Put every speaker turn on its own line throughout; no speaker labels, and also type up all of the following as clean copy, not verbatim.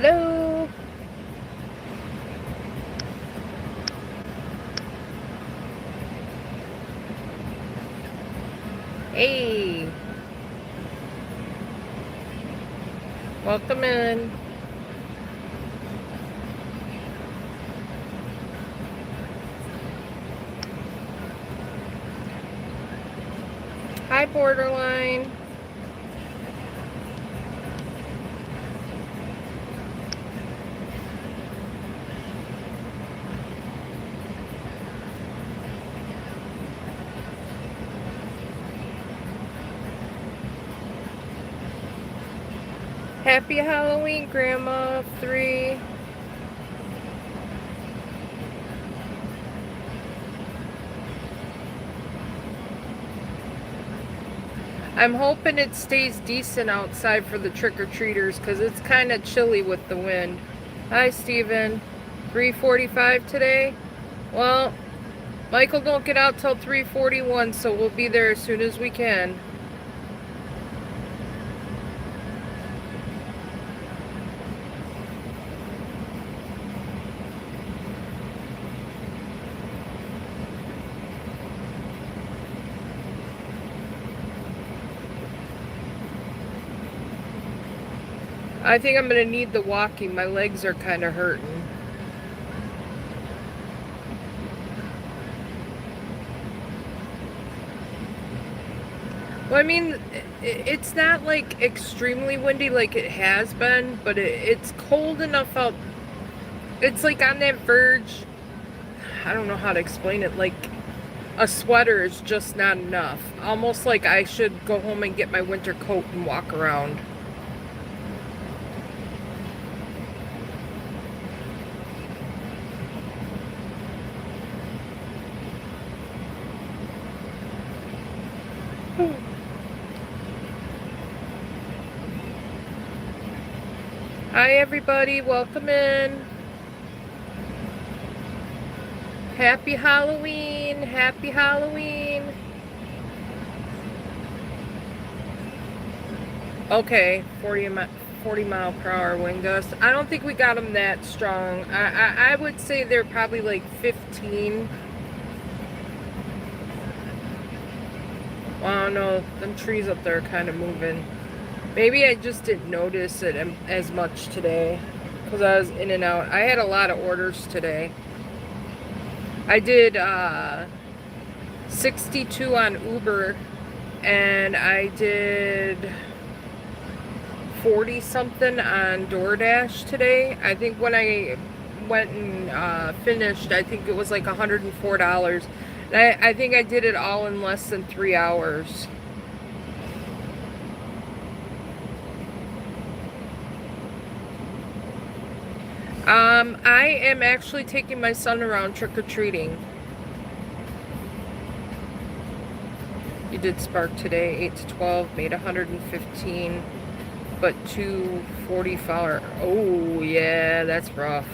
Hello. Hey. Welcome in. Hi, Borderline. Happy Halloween, Grandma of 3. I'm hoping it stays decent outside for the trick-or-treaters because it's kind of chilly with the wind. Hi, Steven. 3:45 today? Well, Michael don't get out till 3:41, so we'll be there as soon as we can. I think I'm going to need the walking. My legs are kind of hurting. Well, I mean, it's not like extremely windy like it has been, but it's cold enough out. It's like on that verge. I don't know how to explain it. Like a sweater is just not enough. Almost like I should go home and get my winter coat and walk around. Hi everybody, welcome in. Happy Halloween, happy Halloween. Okay, 40 mile per hour wind gust. I don't think we got them that strong. I would say they're probably like 15. Well, I don't know, them trees up there are kind of moving. Maybe I just didn't notice it as much today because I was in and out. I had a lot of orders today. I did 62 on Uber and I did 40 something on DoorDash today. I think when I went and finished, I think it was like $104. And I think I did it all in less than 3 hours. I am actually taking my son around trick-or-treating. You did spark today, 8 to 12, made 115, but 244. Oh, yeah, that's rough.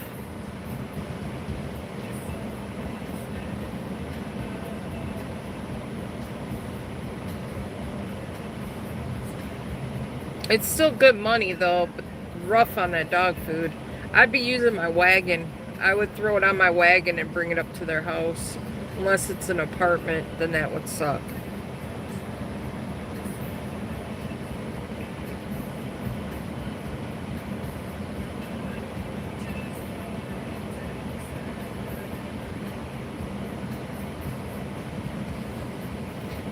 It's still good money, though, but rough on that dog food. I'd be using my wagon. I would throw it on my wagon and bring it up to their house. Unless it's an apartment, then that would suck.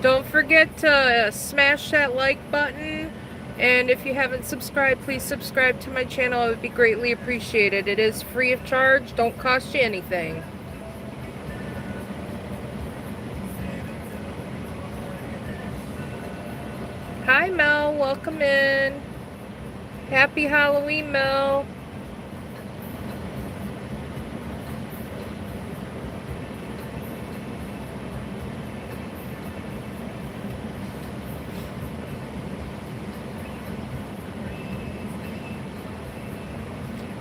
Don't forget to smash that like button. And if you haven't subscribed, please subscribe to my channel. It would be greatly appreciated. It is free of charge. Don't cost you anything. Hi, Mel. Welcome in. Happy Halloween, Mel.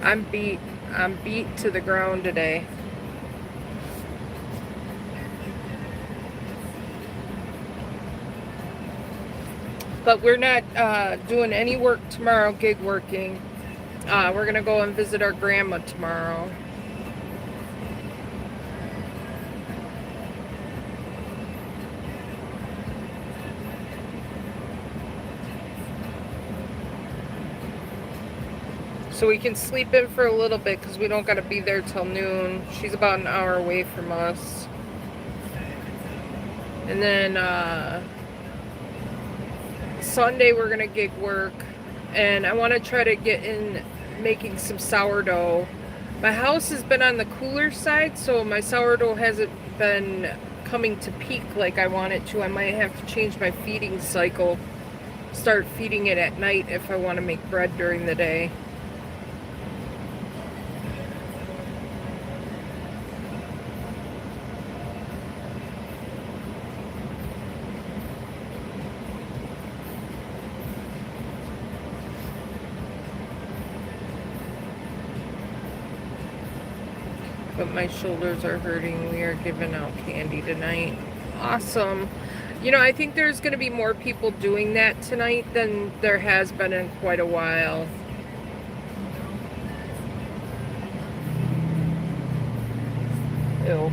I'm beat to the ground today. But we're not doing any work tomorrow, gig working. We're gonna go and visit our grandma tomorrow. So we can sleep in for a little bit because we don't got to be there till noon. She's about an hour away from us. And then Sunday we're going to gig work. And I want to try to get in making some sourdough. My house has been on the cooler side, so my sourdough hasn't been coming to peak like I want it to. I might have to change my feeding cycle. Start feeding it at night if I want to make bread during the day. But my shoulders are hurting. We are giving out candy tonight. Awesome. You know, I think there's going to be more people doing that tonight than there has been in quite a while. Ew.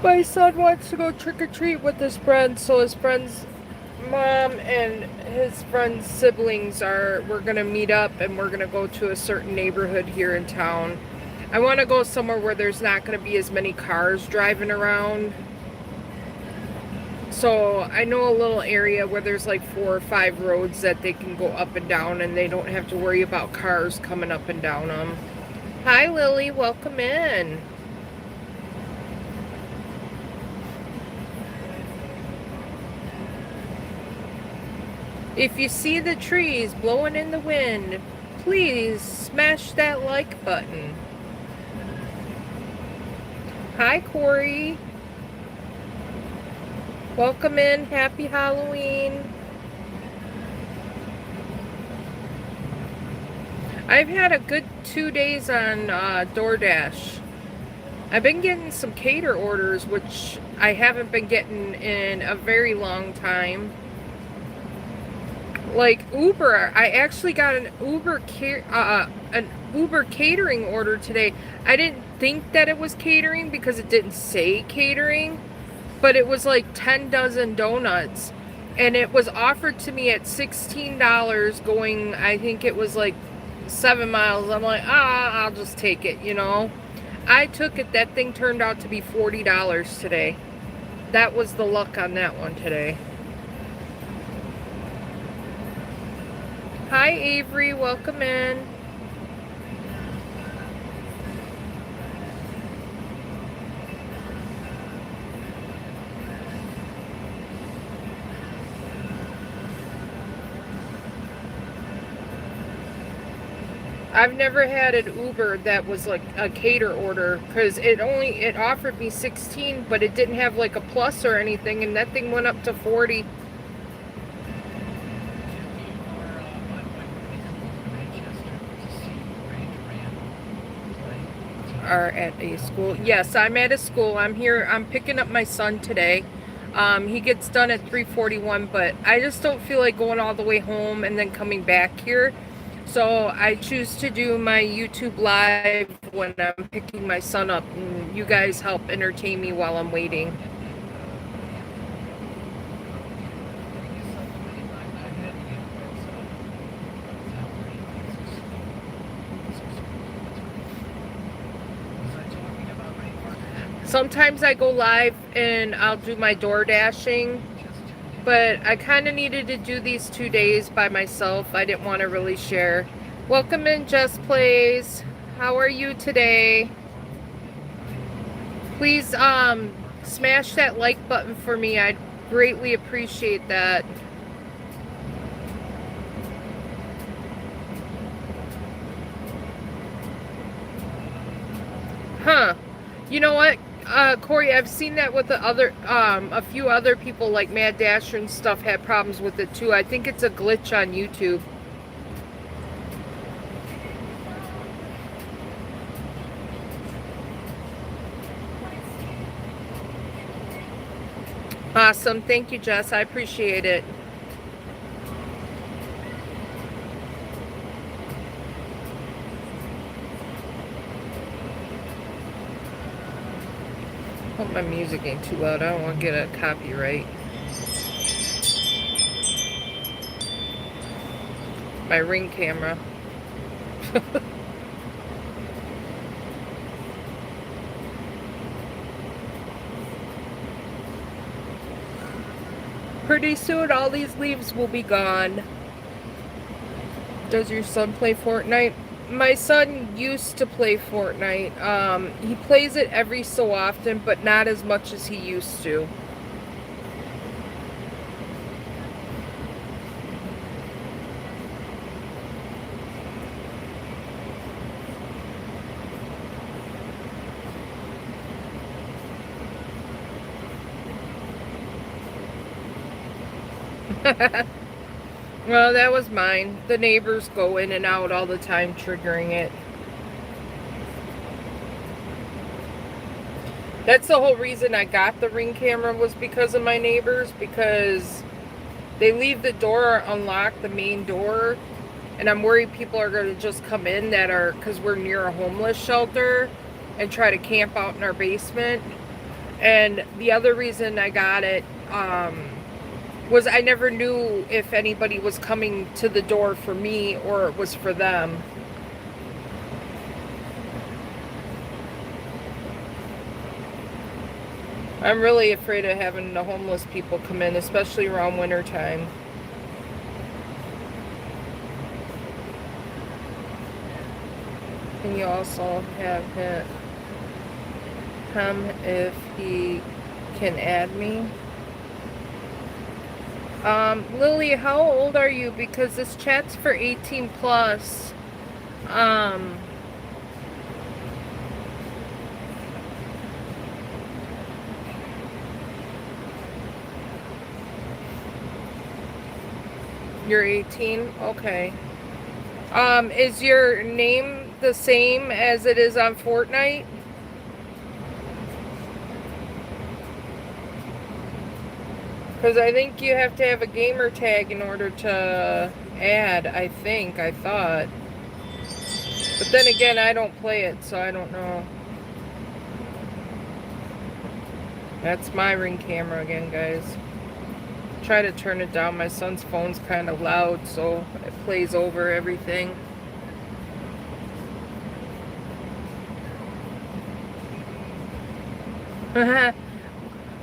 My son wants to go trick-or-treat with his friends, so his friend's mom and his friend's siblings we're gonna meet up and we're gonna go to a certain neighborhood here in town. I want to go somewhere where there's not gonna be as many cars driving around. So I know a little area where there's like 4 or 5 roads that they can go up and down and they don't have to worry about cars coming up and down them. Hi Lily, welcome in. If you see the trees blowing in the wind, please smash that like button. Hi, Corey. Welcome in. Happy Halloween. I've had a good 2 days on DoorDash. I've been getting some cater orders, which I haven't been getting in a very long time. Like Uber, I actually got an Uber catering order today. I didn't think that it was catering because it didn't say catering, but it was like 10 dozen donuts, and it was offered to me at $16 going, I think it was like 7 miles. I'm like, I'll just take it, you know. I took it. That thing turned out to be $40 today. That was the luck on that one today. Hi Avery, welcome in. I've never had an Uber that was like a cater order because it offered me 16, but it didn't have like a plus or anything, and that thing went up to 40. Are at a school. Yes, I'm at a school. I'm here. I'm picking up my son today. He gets done at 3:41, but I just don't feel like going all the way home and then coming back here. So I choose to do my YouTube live when I'm picking my son up, and you guys help entertain me while I'm waiting. Sometimes I go live and I'll do my door dashing, but I kind of needed to do these 2 days by myself. I didn't want to really share. Welcome in, Just Plays. How are you today? Please smash that like button for me. I'd greatly appreciate that. Huh. You know what? Corey, I've seen that with the other, a few other people like Mad Dasher and stuff had problems with it too. I think it's a glitch on YouTube. Awesome. Thank you, Jess. I appreciate it. Hope my music ain't too loud. I don't want to get a copyright. My Ring camera. Pretty soon all these leaves will be gone. Does your son play Fortnite? My son used to play Fortnite. He plays it every so often, but not as much as he used to. Well, that was mine. The neighbors go in and out all the time, triggering it. That's the whole reason I got the Ring camera, was because of my neighbors, because they leave the door unlocked, the main door, and I'm worried people are going to just come in that are, because we're near a homeless shelter, and try to camp out in our basement. And the other reason I got it, was I never knew if anybody was coming to the door for me or it was for them. I'm really afraid of having the homeless people come in, especially around winter time. Can you also have him if he can add me? Lily, how old are you? Because this chat's for 18 plus. You're 18? Okay. Is your name the same as it is on Fortnite? Because I think you have to have a gamer tag in order to add, I thought. But then again, I don't play it, so I don't know. That's my Ring camera again, guys. Try to turn it down. My son's phone's kind of loud, so it plays over everything.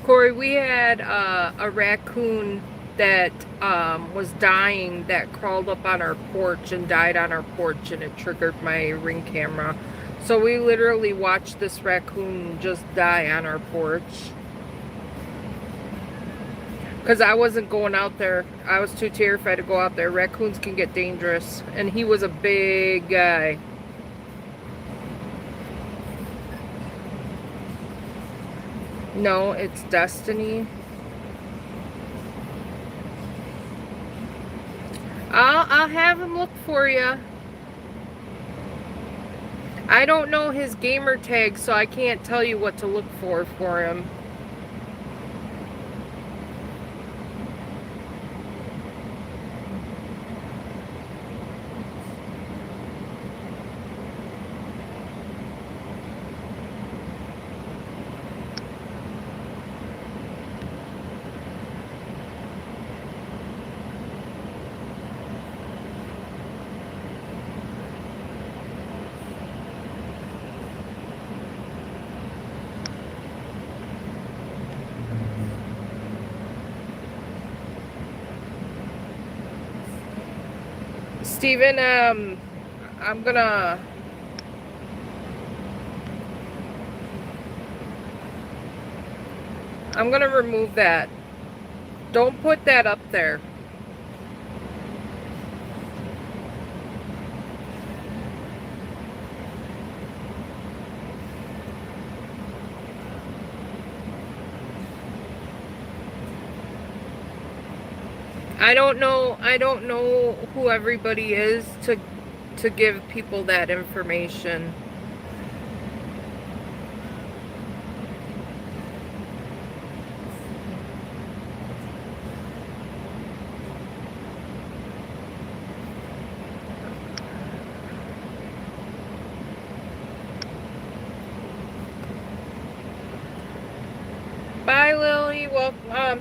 Corey, we had a raccoon that was dying, that crawled up on our porch and died on our porch, and it triggered my Ring camera. So we literally watched this raccoon just die on our porch. Because I wasn't going out there. I was too terrified to go out there. Raccoons can get dangerous. And he was a big guy. No, it's Destiny. I'll have him look for you. I don't know his gamer tag, so I can't tell you what to look for him. Steven, I'm gonna remove that. Don't put that up there. I don't know who everybody is to give people that information. well,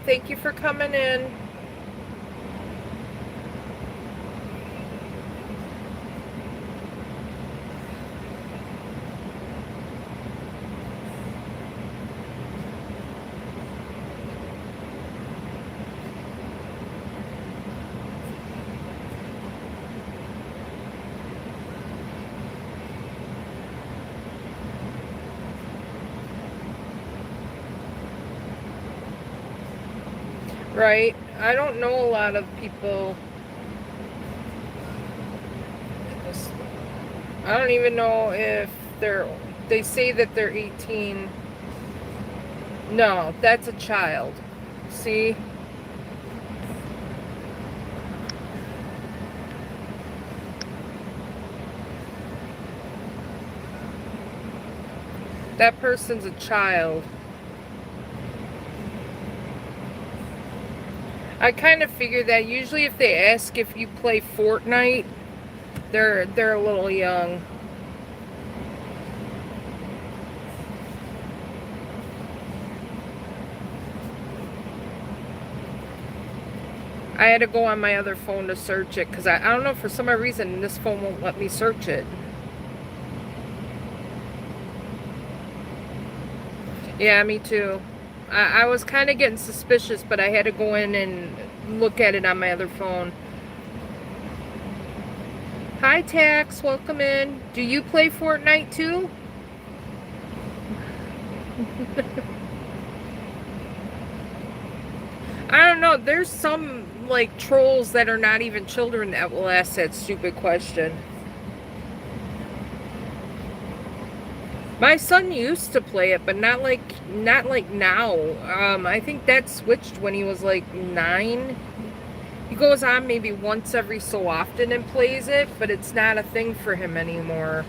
thank you for coming in. Right? I don't know a lot of people. I don't even know if they say that they're 18. No, that's a child. See? That person's a child. I kind of figured that usually if they ask if you play Fortnite, they're a little young. I had to go on my other phone to search it because I don't know, for some reason this phone won't let me search it. Yeah, me too. I was kind of getting suspicious, but I had to go in and look at it on my other phone. Hi, Tax. Welcome in. Do you play Fortnite too? I don't know. There's some, like, trolls that are not even children that will ask that stupid question. My son used to play it, but not like now. I think that switched when he was like 9. He goes on maybe once every so often and plays it, but it's not a thing for him anymore.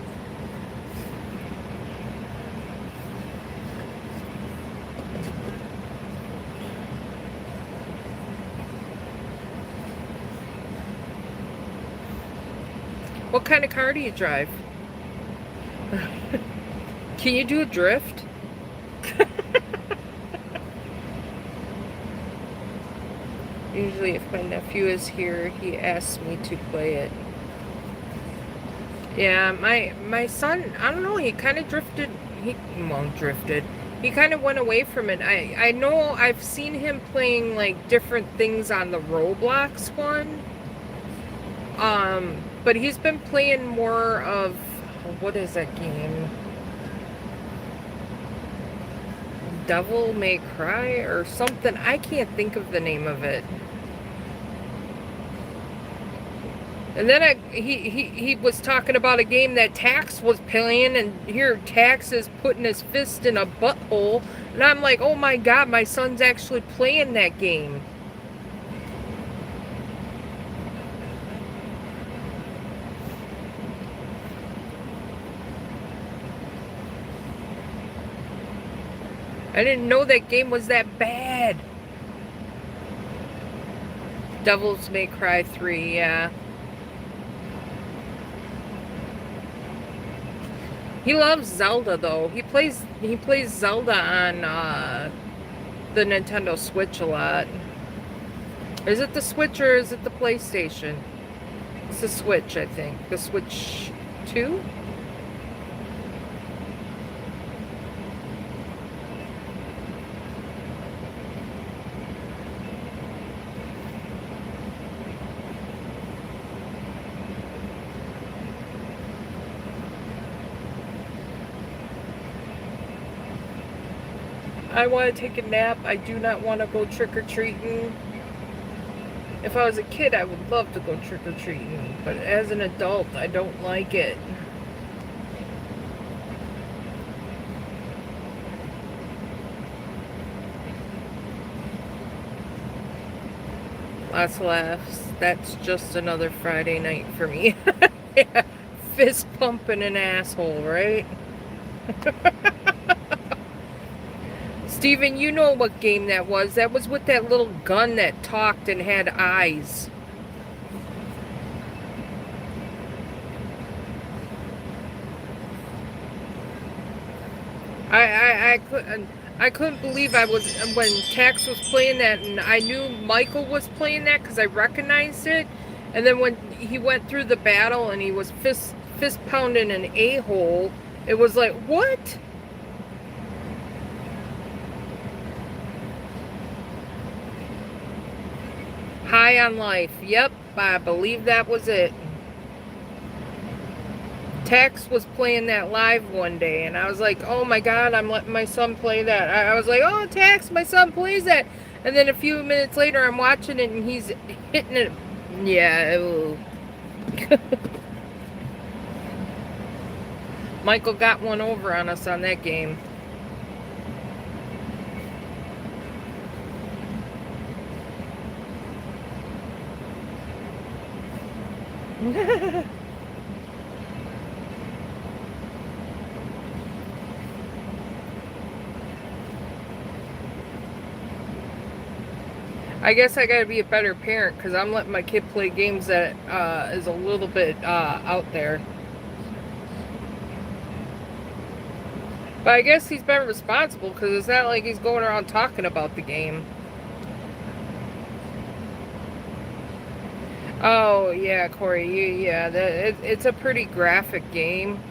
What kind of car do you drive? Can you do a drift? Usually if my nephew is here, he asks me to play it. Yeah, my son, I don't know, he kind of drifted. He kind of went away from it. I know I've seen him playing like different things on the Roblox one. But he's been playing more of, what is that game? Devil May Cry or something. I can't think of the name of it. And then he was talking about a game that Tax was playing, and here Tax is putting his fist in a butthole, and I'm like, oh my god, my son's actually playing that game. I didn't know that game was that bad. Devils May Cry 3, yeah. He loves Zelda though. He plays Zelda on the Nintendo Switch a lot. Is it the Switch or is it the PlayStation? It's the Switch, I think. The Switch 2? I want to take a nap. I do not want to go trick-or-treating. If I was a kid, I would love to go trick-or-treating. But as an adult, I don't like it. Lots of laughs. That's just another Friday night for me. Yeah, fist pumping an asshole, right? Steven, you know what game that was. That was with that little gun that talked and had eyes. I couldn't believe I was when Tax was playing that, and I knew Michael was playing that because I recognized it. And then when he went through the battle and he was fist pounding an a-hole, it was like, what? High on life. Yep, I believe that was it. Tex was playing that live one day, and I was like, oh my god, I'm letting my son play that. I was like, oh, Tex, my son plays that. And then a few minutes later, I'm watching it, and he's hitting it. Yeah. Michael got one over on us on that game. I guess I gotta be a better parent because I'm letting my kid play games that is a little bit out there. But I guess he's been responsible because it's not like he's going around talking about the game. Oh yeah, Corey. Yeah, it's a pretty graphic game.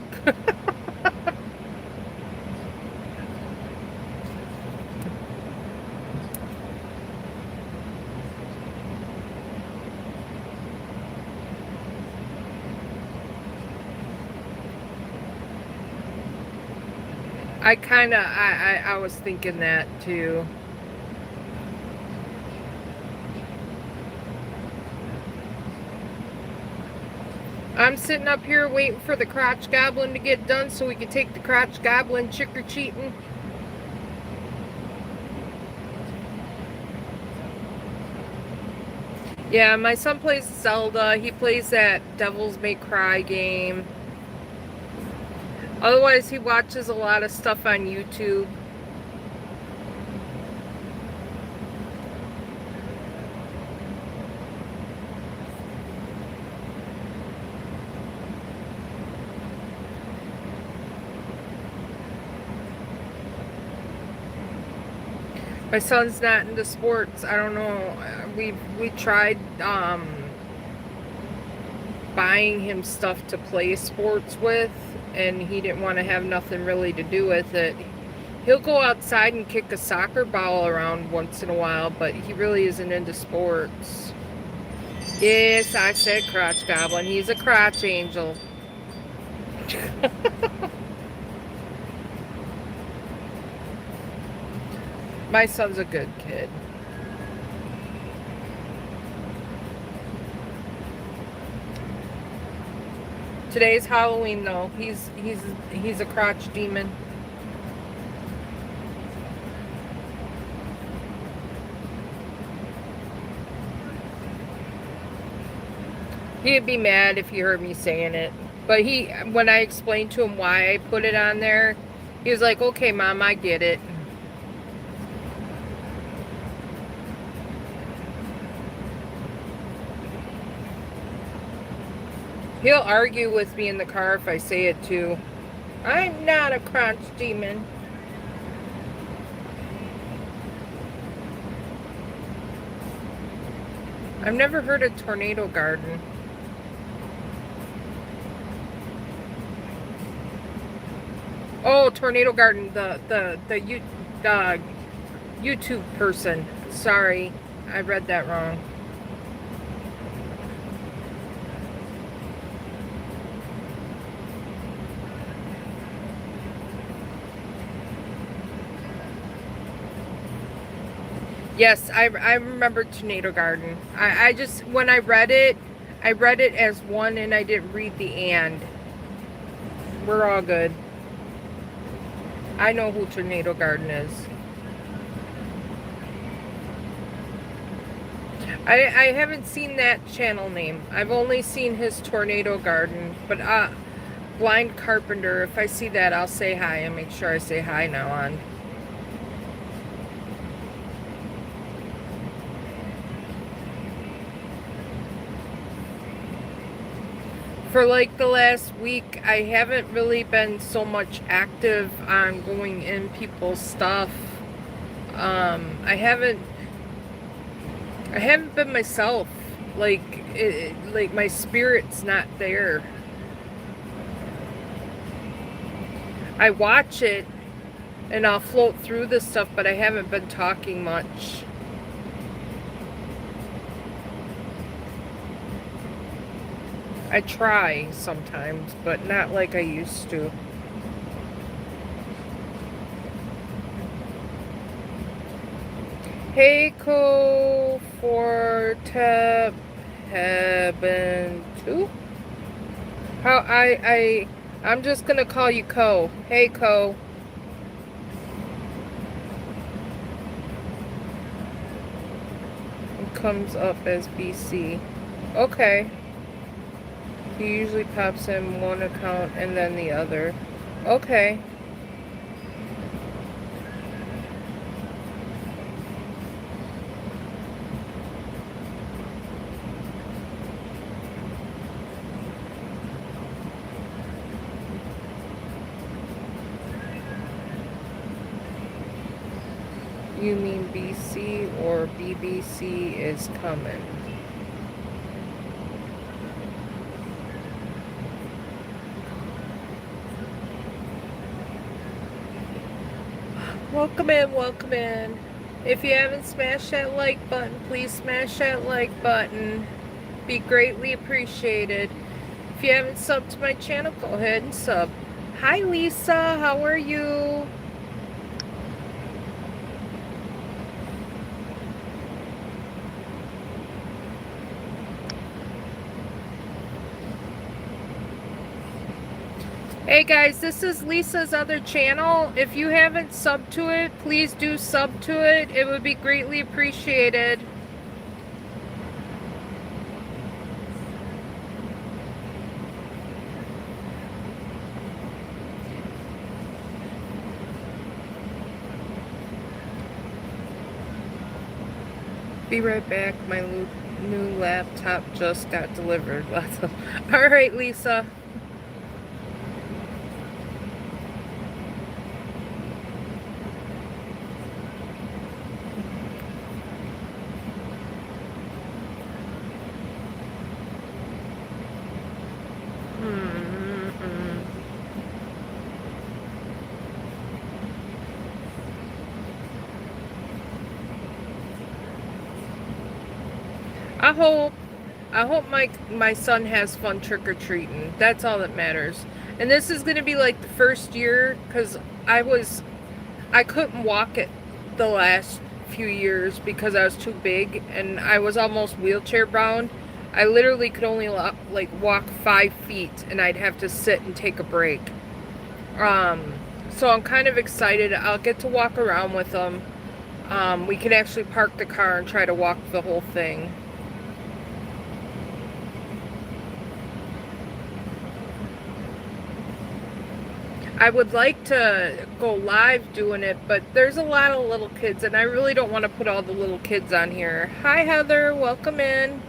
I was thinking that too. I'm sitting up here waiting for the crotch goblin to get done so we can take the crotch goblin trick-or-treating. Yeah, my son plays Zelda. He plays that Devils May Cry game. Otherwise, he watches a lot of stuff on YouTube. My son's not into sports. I don't know. We tried buying him stuff to play sports with, and he didn't want to have nothing really to do with it. He'll go outside and kick a soccer ball around once in a while, but he really isn't into sports. Yes, I said crotch goblin. He's a crotch angel. My son's a good kid. Today's Halloween though. He's a crotch demon. He'd be mad if he heard me saying it. But when I explained to him why I put it on there, he was like, okay, Mom, I get it. He'll argue with me in the car if I say it too. I'm not a crotch demon. I've never heard of tornado garden. Oh, tornado garden, the YouTube person. Sorry, I read that wrong. Yes, I remember Tornado Garden. I just, when I read it as one and I didn't read the and. We're all good. I know who Tornado Garden is. I haven't seen that channel name. I've only seen his Tornado Garden. But Blind Carpenter, if I see that, I'll say hi and make sure I say hi now on. For like the last week, I haven't really been so much active on going in people's stuff. I haven't been myself. Like, like my spirit's not there. I watch it and I'll float through this stuff, but I haven't been talking much. I try sometimes, but not like I used to. Hey, Co for Teb Heaven 2. I'm just gonna call you Co. Hey, Co. It comes up as BC. Okay. He usually pops in one account and then the other. Okay. You mean BC or BBC is coming? Welcome in, welcome in. If you haven't smashed that like button, please smash that like button. Be greatly appreciated. If you haven't subbed to my channel, go ahead and sub. Hi Lisa, how are you? Hey guys, this is Lisa's other channel. If you haven't subbed to it, please do sub to it. It would be greatly appreciated. Be right back. My new laptop just got delivered. All right, Lisa. I hope my son has fun trick-or-treating. That's all that matters. And this is going to be like the first year, because I couldn't walk it the last few years because I was too big and I was almost wheelchair bound. I literally could only like walk 5 feet and I'd have to sit and take a break. So I'm kind of excited. I'll get to walk around with him. We can actually park the car and try to walk the whole thing. I would like to go live doing it, but there's a lot of little kids, and I really don't want to put all the little kids on here. Hi, Heather. Welcome in.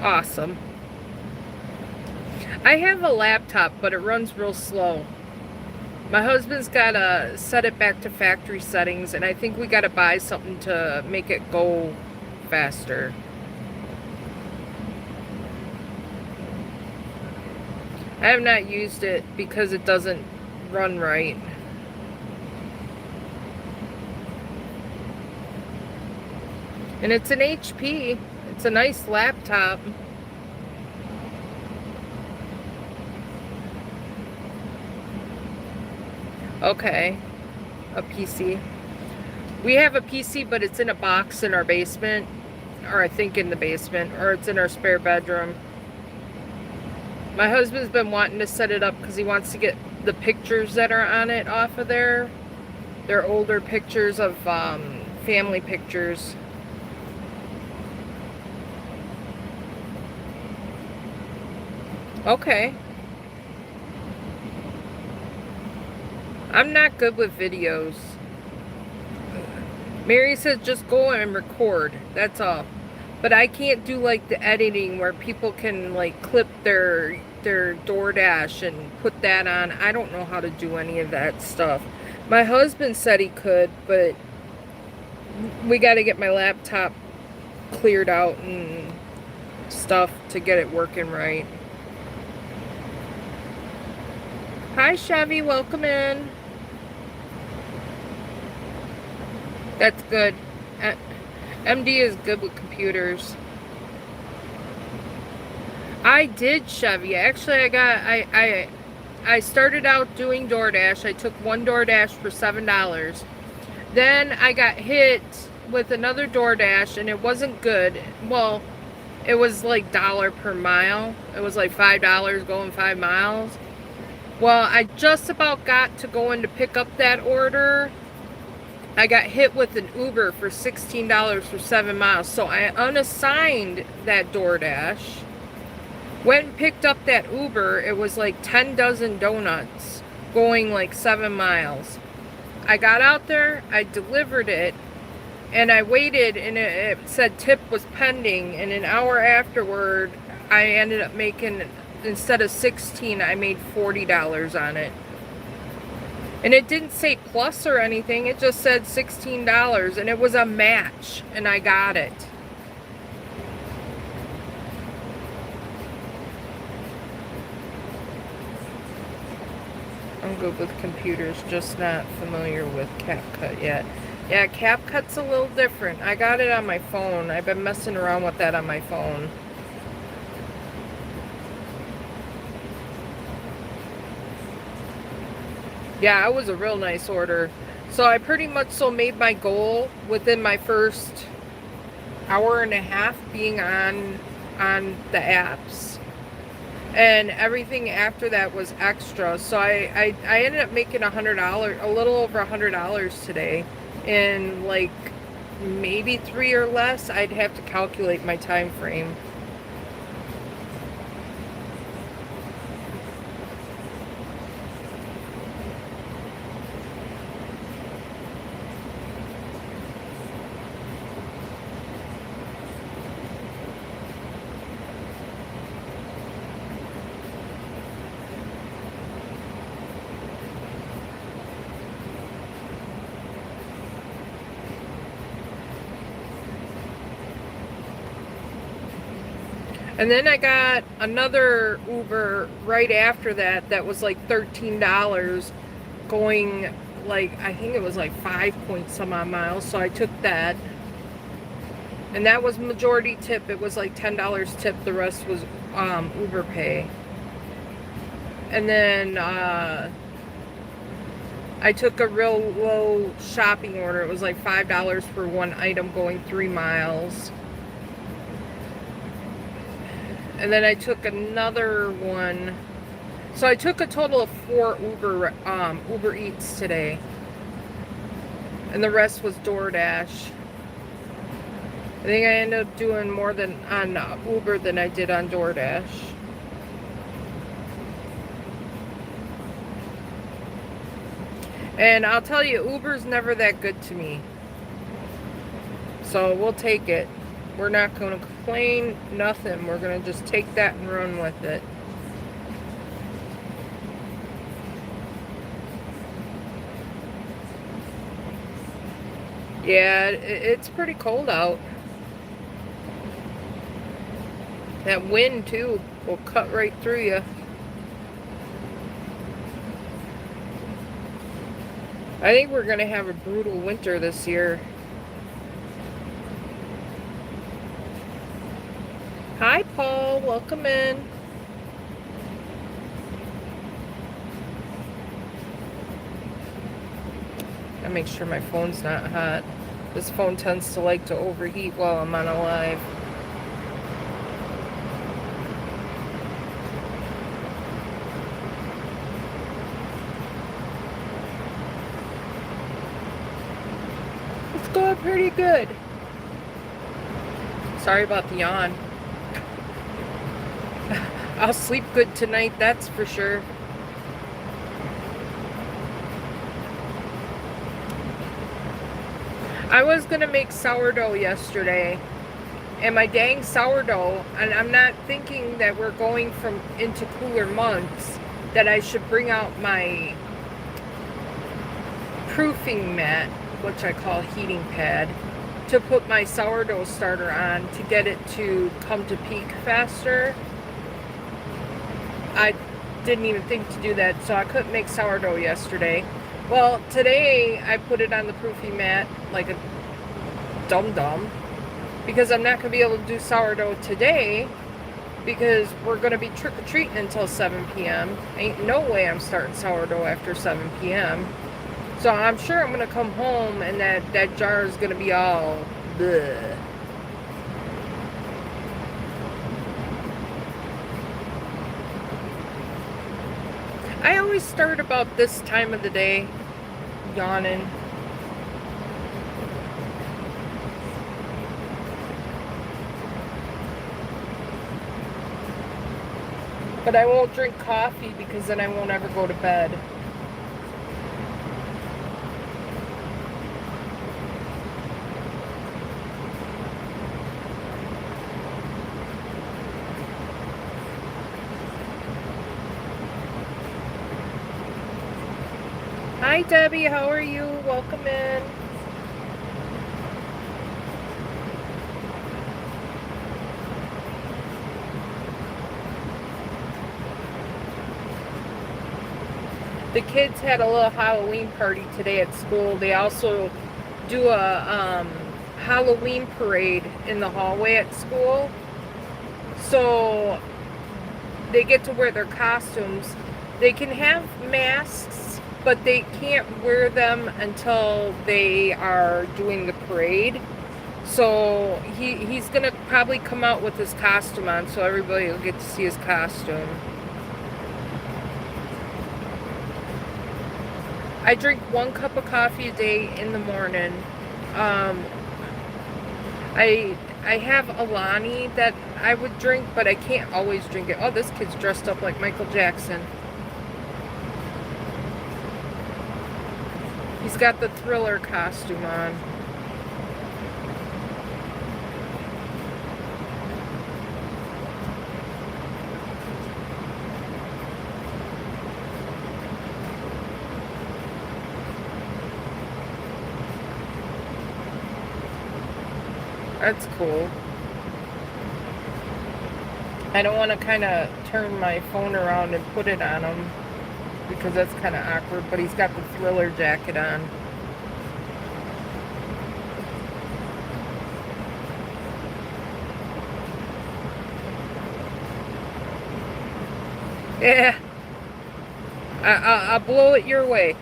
Awesome. I have a laptop, but it runs real slow. My husband's got to set it back to factory settings, and I think we got to buy something to make it go faster. I have not used it because it doesn't run right. And it's an HP. It's a nice laptop. Okay. A PC. We have a PC, but it's in a box in our basement. Or I think in the basement. Or it's in our spare bedroom. My husband's been wanting to set it up because he wants to get the pictures that are on it off of there. They're older pictures of family pictures. Okay. I'm not good with videos. Mary says just go and record. That's all. But I can't do like the editing where people can like clip their their DoorDash and put that on. I don't know how to do any of that stuff. My husband said he could, but we got to get my laptop cleared out and stuff to get it working right. Hi Chevy, welcome in. That's good. MD is good with computers. I did, Chevy. Actually, I started out doing DoorDash. I took one DoorDash for $7. Then I got hit with another DoorDash and it wasn't good. Well, it was like $1 per mile. It was like $5 going 5 miles. Well, I just about got to going to pick up that order. I got hit with an Uber for $16 for 7 miles. So I unassigned that DoorDash. Went and picked up that Uber. It was like 10 dozen donuts going like 7 miles. I got out there, I delivered it, and I waited, and it said tip was pending, and an hour afterward, I ended up making, instead of $16, I made $40 on it. And it didn't say plus or anything, it just said $16, and it was a match, and I got it. I'm good with computers, just not familiar with CapCut yet. Yeah, CapCut's a little different. I got it on my phone. I've been messing around with that on my phone. Yeah, it was a real nice order. So I pretty much made my goal within my first hour and a half being on the apps. And everything after that was extra. So I ended up making $100, a little over $100 today in like maybe 3 or less. I'd have to calculate my time frame. And then I got another Uber right after that that was like $13 going like, I think it was like 5 point some odd miles. So I took that. And that was majority tip. It was like $10 tip. The rest was Uber pay. And then I took a real low shopping order. It was like $5 for one item going 3 miles. And then I took another one. So I took a total of 4 Uber Eats today. And the rest was DoorDash. I think I ended up doing more than on Uber than I did on DoorDash. And I'll tell you, Uber's never that good to me. So we'll take it. We're not going to complain, nothing. We're going to just take that and run with it. Yeah, it's pretty cold out. That wind, too, will cut right through you. I think we're going to have a brutal winter this year. Hi, Paul. Welcome in. I make sure my phone's not hot. This phone tends to like to overheat while I'm on a live. It's going pretty good. Sorry about the yawn. I'll sleep good tonight, that's for sure. I was gonna make sourdough yesterday, And my dang sourdough, and I'm not thinking that we're going into cooler months, that I should bring out my proofing mat, which I call heating pad, to put my sourdough starter on to get it to come to peak faster. I didn't even think to do that, so I couldn't make sourdough yesterday. Well, today I put it on the proofing mat like a dum-dum, because I'm not going to be able to do sourdough today because we're going to be trick-or-treating until 7 p.m. Ain't no way I'm starting sourdough after 7 p.m. So I'm sure I'm going to come home and that jar is going to be all bleh. I always start about this time of the day yawning. But I won't drink coffee because then I won't ever go to bed. Hi Debbie, how are you? Welcome in. The kids had a little Halloween party today at school. They also do a Halloween parade in the hallway at school. So they get to wear their costumes. They can have masks, but they can't wear them until they are doing the parade. So he's going to probably come out with his costume on, so everybody will get to see his costume. I drink 1 cup of coffee a day in the morning. I have Alani that I would drink, but I can't always drink it. Oh, this kid's dressed up like Michael Jackson. He's got the Thriller costume on. That's cool. I don't want to kind of turn my phone around and put it on him because that's kind of awkward, but he's got the Thriller jacket on. Yeah. I'll blow it your way.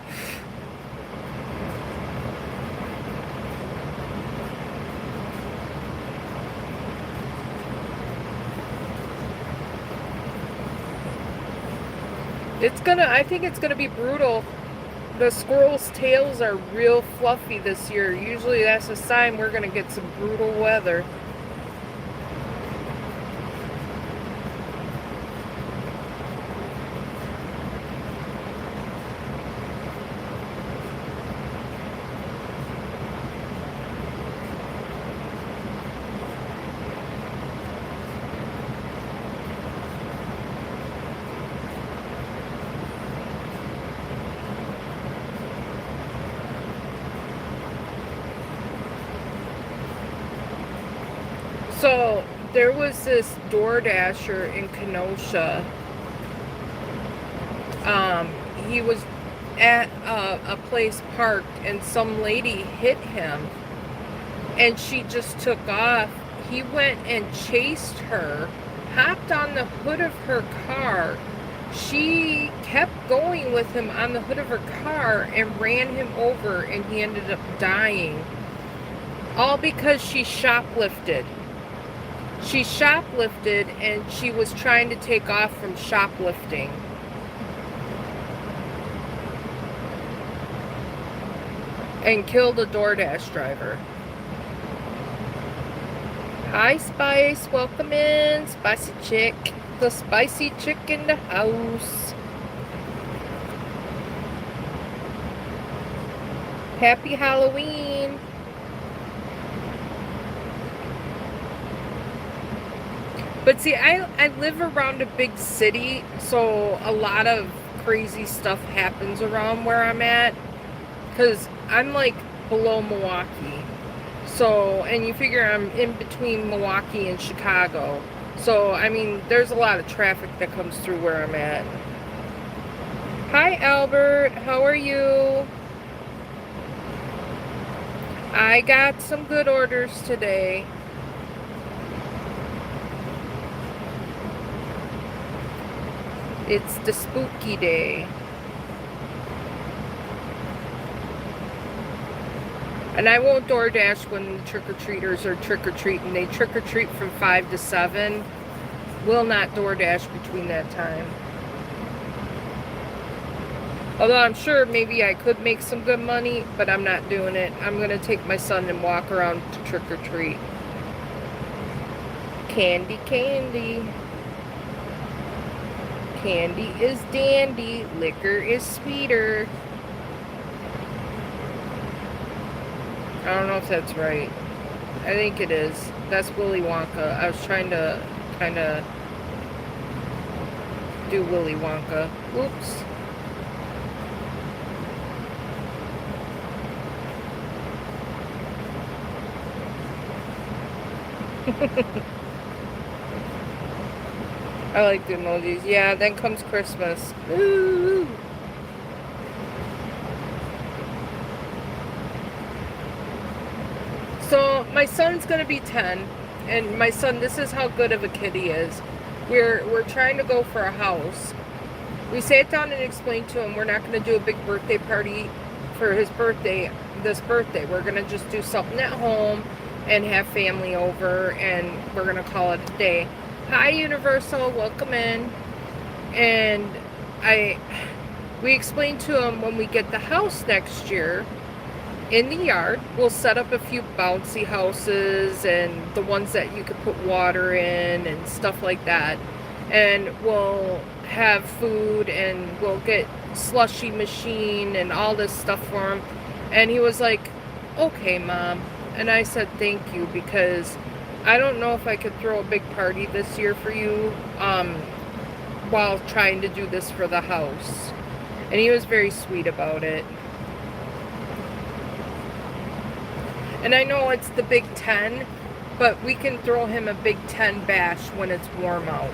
I think it's gonna be brutal. The squirrels' tails are real fluffy this year. Usually that's a sign we're gonna get some brutal weather. So there was this DoorDasher in Kenosha. He was at a place parked and some lady hit him and she just took off. He went and chased her, hopped on the hood of her car. She kept going with him on the hood of her car and ran him over, and he ended up dying. All because she shoplifted. She shoplifted and she was trying to take off from shoplifting. And killed a DoorDash driver. Hi Spice, welcome in. Spicy chick. The spicy chick in the house. Happy Halloween. But see, I live around a big city, so a lot of crazy stuff happens around where I'm at. Because I'm like below Milwaukee. So, and you figure I'm in between Milwaukee and Chicago. So, I mean, there's a lot of traffic that comes through where I'm at. Hi, Albert. How are you? I got some good orders today. It's the spooky day. And I won't DoorDash when the trick-or-treaters are trick-or-treating. They trick-or-treat from 5 to 7. Will not DoorDash between that time. Although I'm sure maybe I could make some good money, but I'm not doing it. I'm going to take my son and walk around to trick-or-treat. Candy, candy. Candy is dandy. Liquor is sweeter. I don't know if that's right. I think it is. That's Willy Wonka. I was trying to kind of do Willy Wonka. Oops. I like the emojis. Yeah, then comes Christmas. Ooh. So my son's gonna be 10, and my son, this is how good of a kid he is. We're trying to go for a house. We sat down and explained to him we're not gonna do a big birthday party for his birthday this birthday. We're gonna just do something at home and have family over, and we're gonna call it a day. Hi, Universal, welcome in. And we explained to him when we get the house next year, in the yard, we'll set up a few bouncy houses and the ones that you could put water in and stuff like that. And we'll have food and we'll get slushy machine and all this stuff for him. And he was like, okay, Mom. And I said, thank you, because I don't know if I could throw a big party this year for you while trying to do this for the house. And he was very sweet about it. And I know it's the Big 10, but we can throw him a Big 10 bash when it's warm out.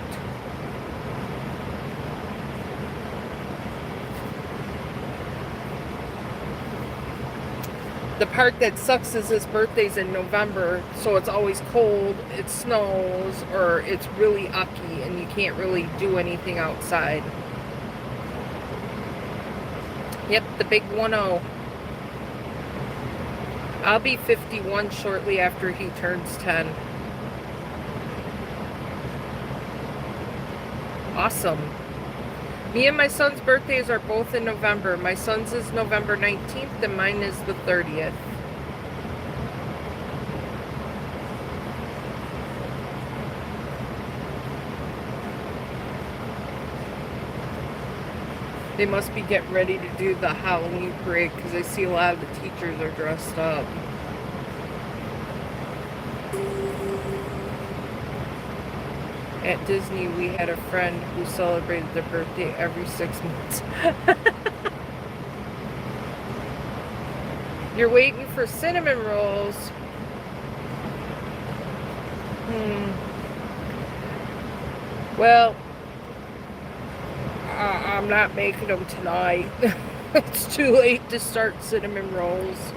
The part that sucks is his birthday's in November, so it's always cold, it snows, or it's really ucky, and you can't really do anything outside. Yep, the big 1-0. I'll be 51 shortly after he turns 10. Awesome. Me and my son's birthdays are both in November. My son's is November 19th and mine is the 30th. They must be getting ready to do the Halloween parade because I see a lot of the teachers are dressed up. At Disney, we had a friend who celebrated their birthday every 6 months. You're waiting for cinnamon rolls. Well, I'm not making them tonight. It's too late to start cinnamon rolls.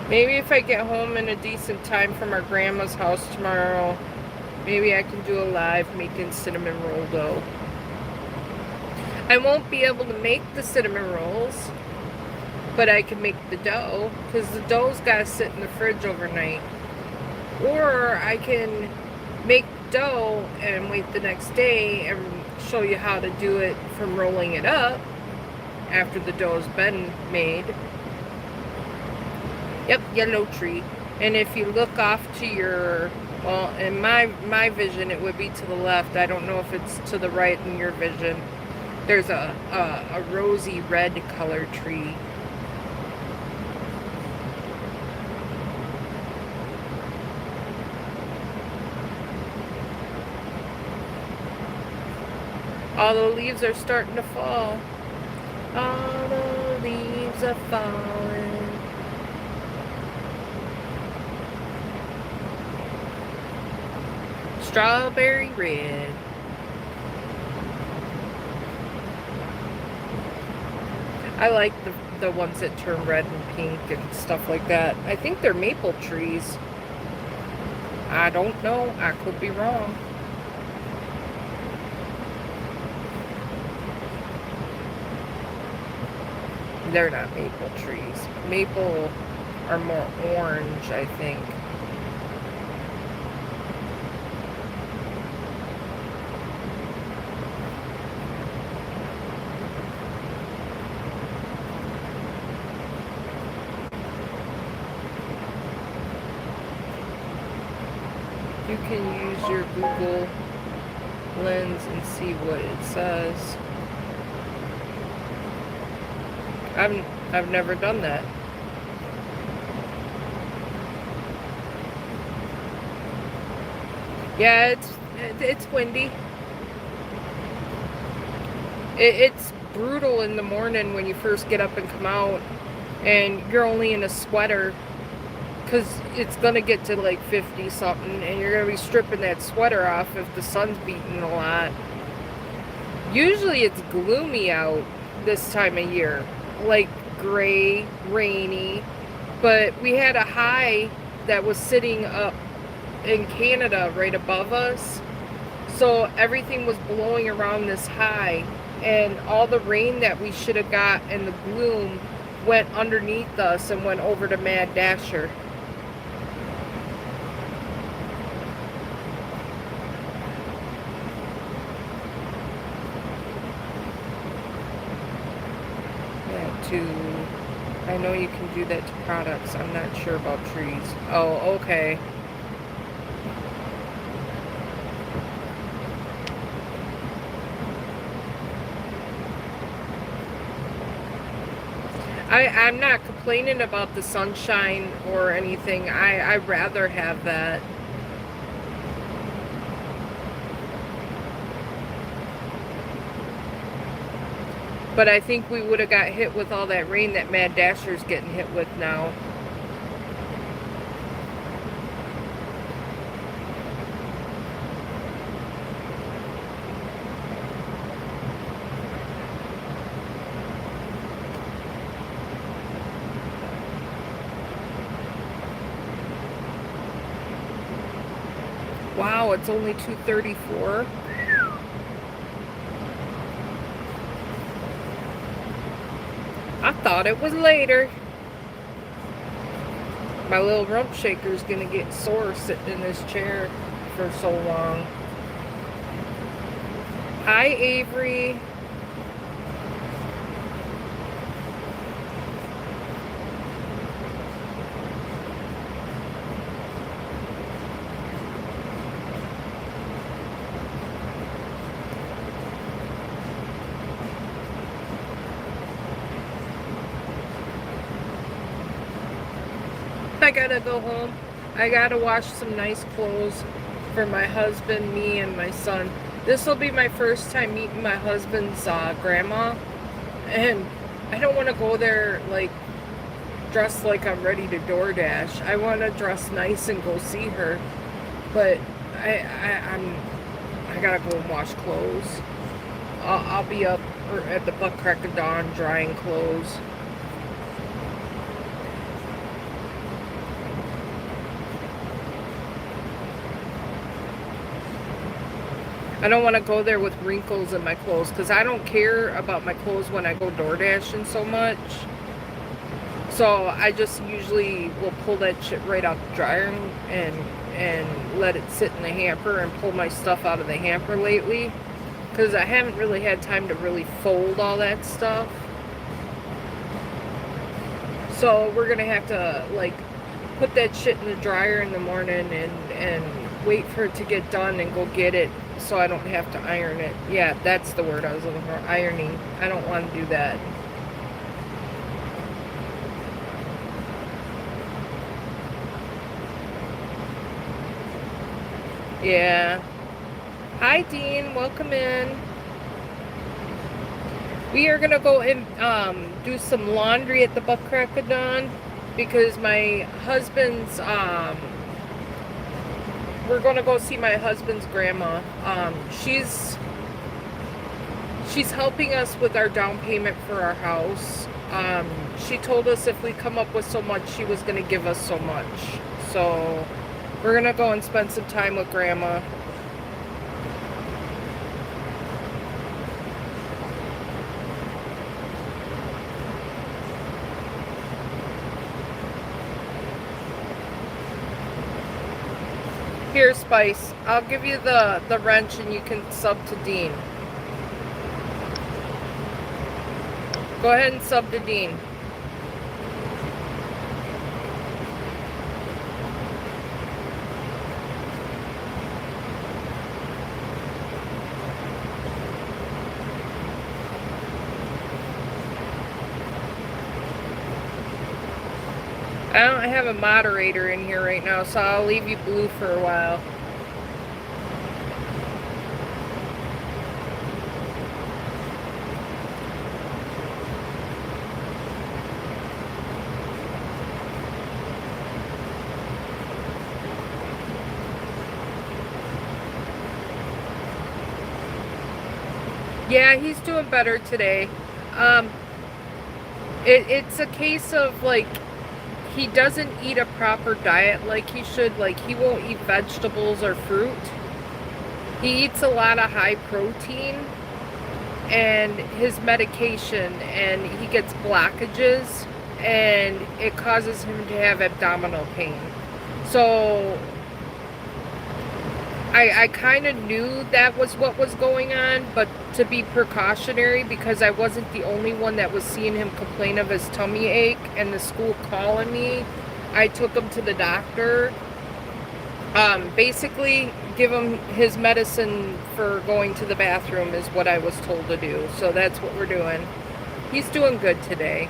Maybe if I get home in a decent time from our grandma's house tomorrow, maybe I can do a live making cinnamon roll dough. I won't be able to make the cinnamon rolls, but I can make the dough, because the dough's got to sit in the fridge overnight. Or I can make dough and wait the next day and show you how to do it from rolling it up after the dough's been made. Yep, yellow tree. And if you look off to your, well, in my vision, it would be to the left. I don't know if it's to the right in your vision. There's a rosy red colored tree. All the leaves are starting to fall. All the leaves are falling. Strawberry red. I like the ones that turn red and pink and stuff like that. I think they're maple trees. I don't know. I could be wrong. They're not maple trees. Maple are more orange, I think. You can use your Google Lens and see what it says. I've never done that. Yeah, it's windy. It's brutal in the morning when you first get up and come out, and you're only in a sweater, because it's gonna get to like 50 something, and you're gonna be stripping that sweater off if the sun's beating a lot. Usually it's gloomy out this time of year, like gray, rainy, but we had a high that was sitting up in Canada right above us, so everything was blowing around this high, and all the rain that we should have got and the gloom went underneath us and went over to Mad Dasher. I know you can do that to products. I'm not sure about trees. Oh, okay. I'm not complaining about the sunshine or anything. I'd rather have that. But I think we would have got hit with all that rain that Mad Dasher's getting hit with now. Wow, it's only 2:34. I thought it was later. My little rump shaker's gonna get sore sitting in this chair for so long. Hi, Avery. I gotta go home. I gotta wash some nice clothes for my husband, me, and my son. This will be my first time meeting my husband's grandma, and I don't want to go there like dressed like I'm ready to DoorDash. I want to dress nice and go see her, but I gotta go and wash clothes. I'll be up at the butt crack of dawn drying clothes. I don't want to go there with wrinkles in my clothes, because I don't care about my clothes when I go door dashing so much. So I just usually will pull that shit right out the dryer and let it sit in the hamper and pull my stuff out of the hamper lately, because I haven't really had time to really fold all that stuff. So we're gonna have to like put that shit in the dryer in the morning and wait for it to get done and go get it, so I don't have to iron it. Yeah, that's the word I was looking for, ironing. I don't want to do that. Yeah. Hi, Dean. Welcome in. We are gonna go and do some laundry at the butt crack of dawn because my husband's we're gonna go see my husband's grandma. She's helping us with our down payment for our house. She told us if we come up with so much, she was gonna give us so much. So we're gonna go and spend some time with grandma. Here, Spice, I'll give you the wrench and you can sub to Dean. Go ahead and sub to Dean. I don't have a moderator in here right now, so I'll leave you blue for a while. Yeah, he's doing better today. It's a case of, like, he doesn't eat a proper diet like he should. Like, he won't eat vegetables or fruit. He eats a lot of high protein and his medication, and he gets blockages, and it causes him to have abdominal pain. So I kind of knew that was what was going on, but to be precautionary, because I wasn't the only one that was seeing him complain of his tummy ache and the school calling me, I took him to the doctor. Basically, give him his medicine for going to the bathroom is what I was told to do. So that's what we're doing. He's doing good today.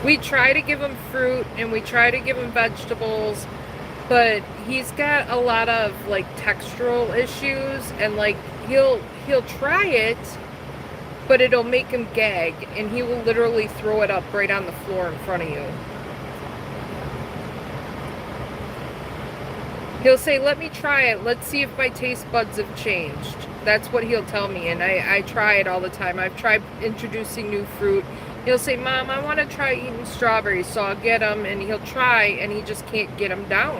We try to give him fruit and we try to give him vegetables, but he's got a lot of, like, textural issues, and, like, he'll try it, but it'll make him gag, and he will literally throw it up right on the floor in front of you. He'll say, "Let me try it. Let's see if my taste buds have changed." That's what he'll tell me, and I try it all the time. I've tried introducing new fruit. He'll say, "Mom, I want to try eating strawberries," so I'll get him, and he'll try, and he just can't get them down.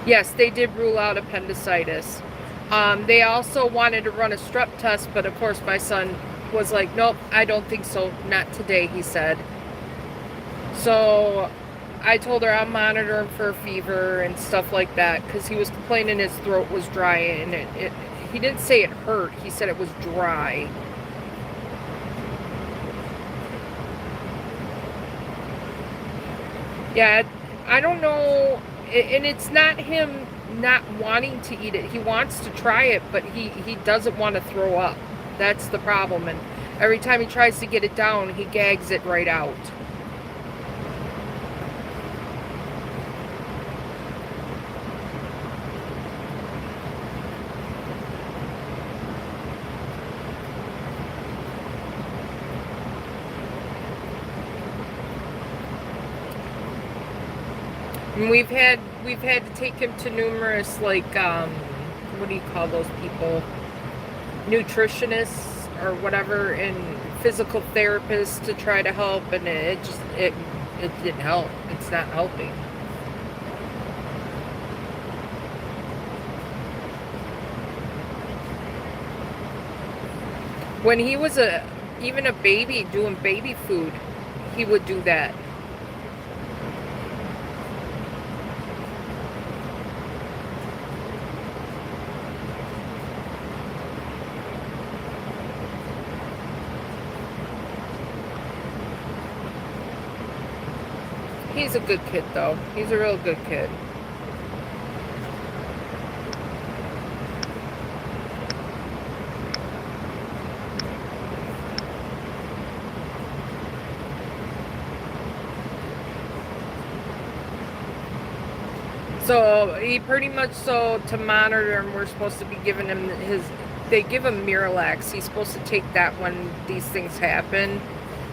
Yes, they did rule out appendicitis. They also wanted to run a strep test, but of course my son was like, "Nope, I don't think so. Not today," he said. So I told her I'll monitor him for fever and stuff like that, because he was complaining his throat was dry, and he didn't say it hurt, he said it was dry. Yeah, I don't know, and it's not him not wanting to eat it. He wants to try it, but he doesn't want to throw up. That's the problem, and every time he tries to get it down, he gags it right out. And we've had to take him to numerous, like, what do you call those people? Nutritionists or whatever, and physical therapists to try to help, and it didn't help. It's not helping. When he was even a baby doing baby food, he would do that. He's a good kid, though. He's a real good kid. So he pretty much, so to monitor him, we're supposed to be giving him they give him Miralax. He's supposed to take that when these things happen.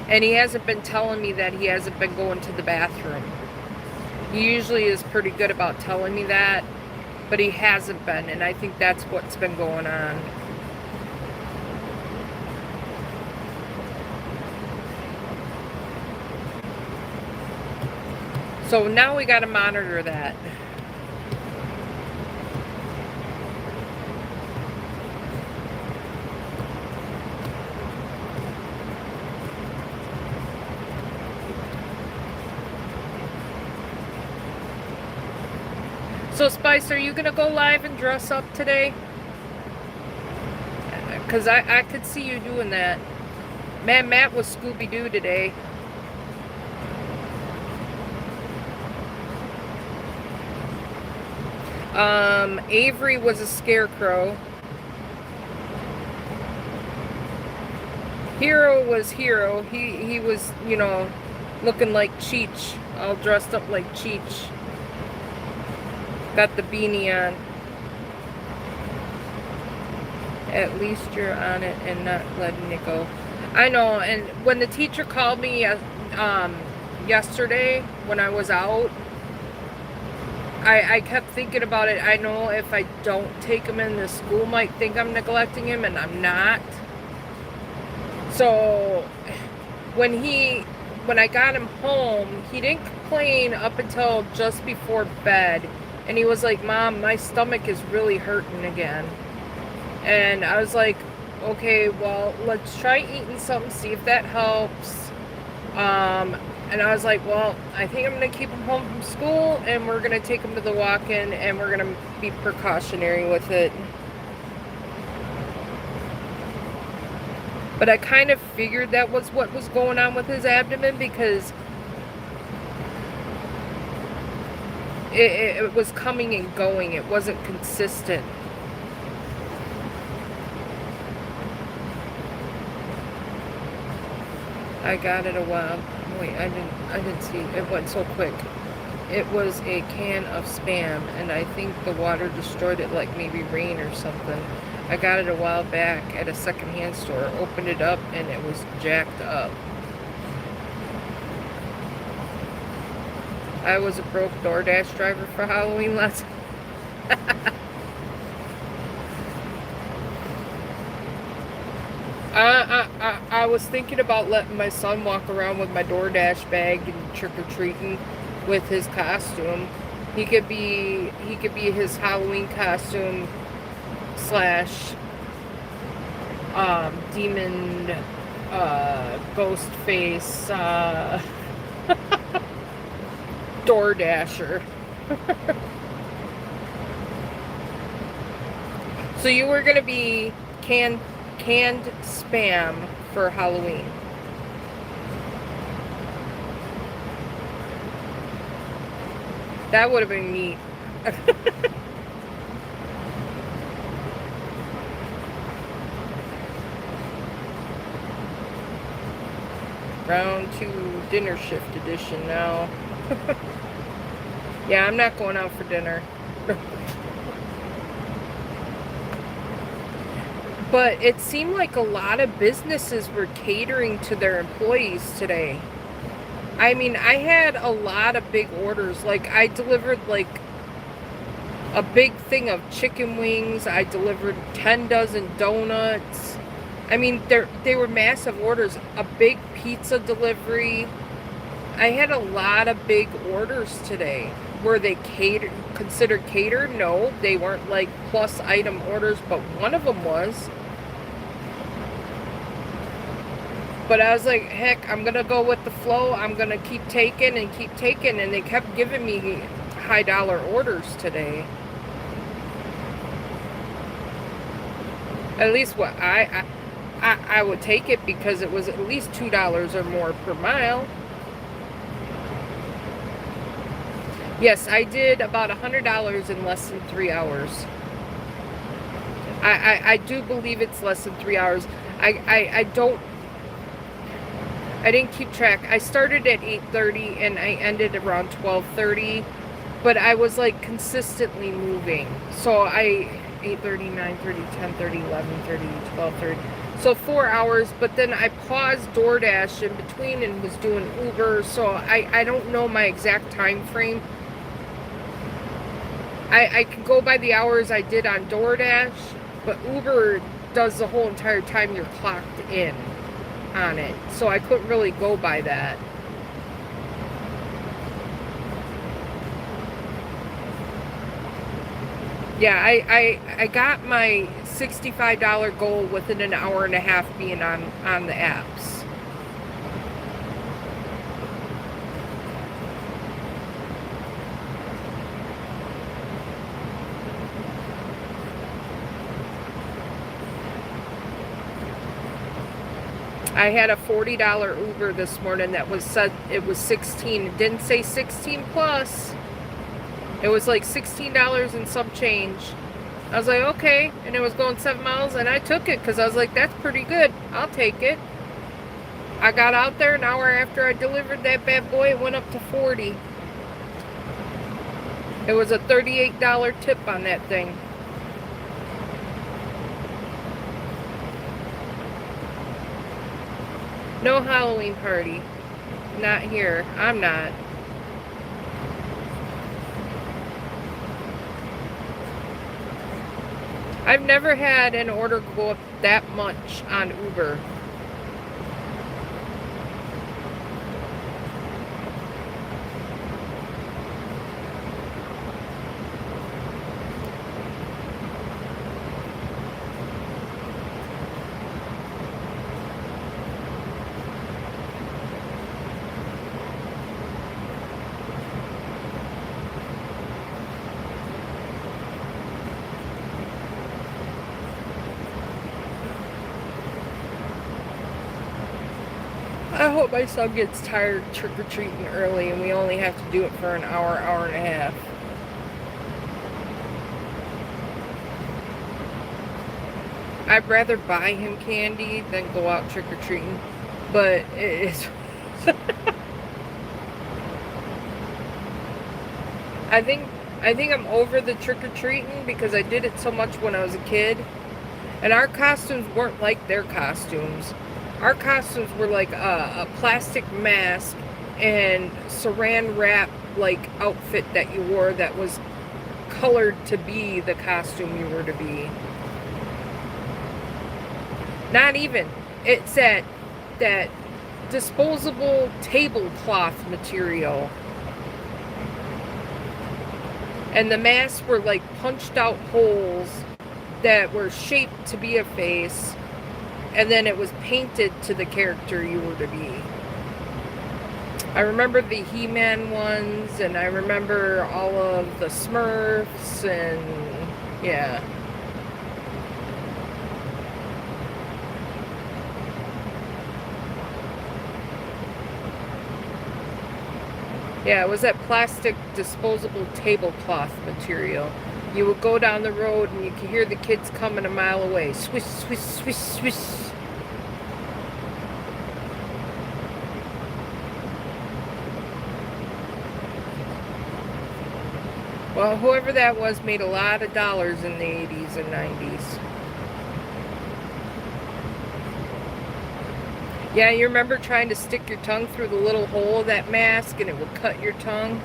And he hasn't been telling me that he hasn't been going to the bathroom. He usually is pretty good about telling me that, but he hasn't been, and I think that's what's been going on. So now we got to monitor that. So Spice, are you gonna go live and dress up today? Because I could see you doing that. Man, Matt was Scooby-Doo today. Avery was a scarecrow. Hero was Hero. He was, you know, looking like Cheech. All dressed up like Cheech. Got the beanie on. At least you're on it and not letting it go. I know, and when the teacher called me yesterday when I was out, I kept thinking about it. I know if I don't take him in, the school might think I'm neglecting him, and I'm not. So when I got him home, he didn't complain up until just before bed. And he was like, Mom, my stomach is really hurting again. And I was like, okay, well, let's try eating something, see if that helps. And I was like, well, I think I'm going to keep him home from school, and we're going to take him to the walk-in, and we're going to be precautionary with it. But I kind of figured that was what was going on with his abdomen, because it was coming and going. It wasn't consistent. I got it a while. Wait, I didn't see. It went so quick. It was a can of Spam, and I think the water destroyed it, like maybe rain or something. I got it a while back at a secondhand store. Opened it up, and it was jacked up. I was a broke DoorDash driver for Halloween last. I was thinking about letting my son walk around with my DoorDash bag and trick-or-treating with his costume. He could be his Halloween costume slash demon ghost face DoorDasher. So you were gonna be canned Spam for Halloween. That would have been neat. Round 2 dinner shift edition now. Yeah, I'm not going out for dinner. But it seemed like a lot of businesses were catering to their employees today. I mean, I had a lot of big orders. Like, I delivered like a big thing of chicken wings. I delivered 10 dozen donuts. I mean, they were massive orders. A big pizza delivery. I had a lot of big orders today. Were they considered catered? No, they weren't like plus item orders, but one of them was. But I was like, heck, I'm gonna go with the flow. I'm gonna keep taking, and they kept giving me high dollar orders today. At least what I would take it, because it was at least $2 or more per mile. Yes, I did about $100 in less than 3 hours. I do believe it's less than 3 hours. I didn't keep track. I started at 8:30 and I ended around 12:30. but I was like consistently moving. So I 8:30, 9:30, 10:30, 11:30, 12:30. So 4 hours, but then I paused DoorDash in between and was doing Uber. So I don't know my exact time frame. I could go by the hours I did on DoorDash, but Uber does the whole entire time you're clocked in on it. So I couldn't really go by that. Yeah, I got my $65 goal within an hour and a half being on the apps. I had a $40 Uber this morning that was said it was 16. It didn't say 16 plus. It was like $16 and some change. I was like, okay. And it was going 7 miles, and I took it because I was like, that's pretty good. I'll take it. I got out there an hour after I delivered that bad boy. It went up to 40. It was a $38 tip on that thing. No Halloween party. Not here. I'm not. I've never had an order go up that much on Uber. I hope my son gets tired trick-or-treating early and we only have to do it for an hour, hour and a half. I'd rather buy him candy than go out trick-or-treating, but it is... I think I'm over the trick-or-treating because I did it so much when I was a kid. And our costumes weren't like their costumes. Our costumes were like a plastic mask and saran wrap like outfit that you wore that was colored to be the costume you were to be. Not even. It's that disposable tablecloth material. And the masks were like punched out holes that were shaped to be a face. And then it was painted to the character you were to be. I remember the He-Man ones, and I remember all of the Smurfs, and yeah. Yeah, it was that plastic disposable tablecloth material. You would go down the road and you could hear the kids coming a mile away. Swish, swish, swish, swish. Well, whoever that was made a lot of dollars in the 80s and 90s. Yeah, you remember trying to stick your tongue through the little hole of that mask and it would cut your tongue?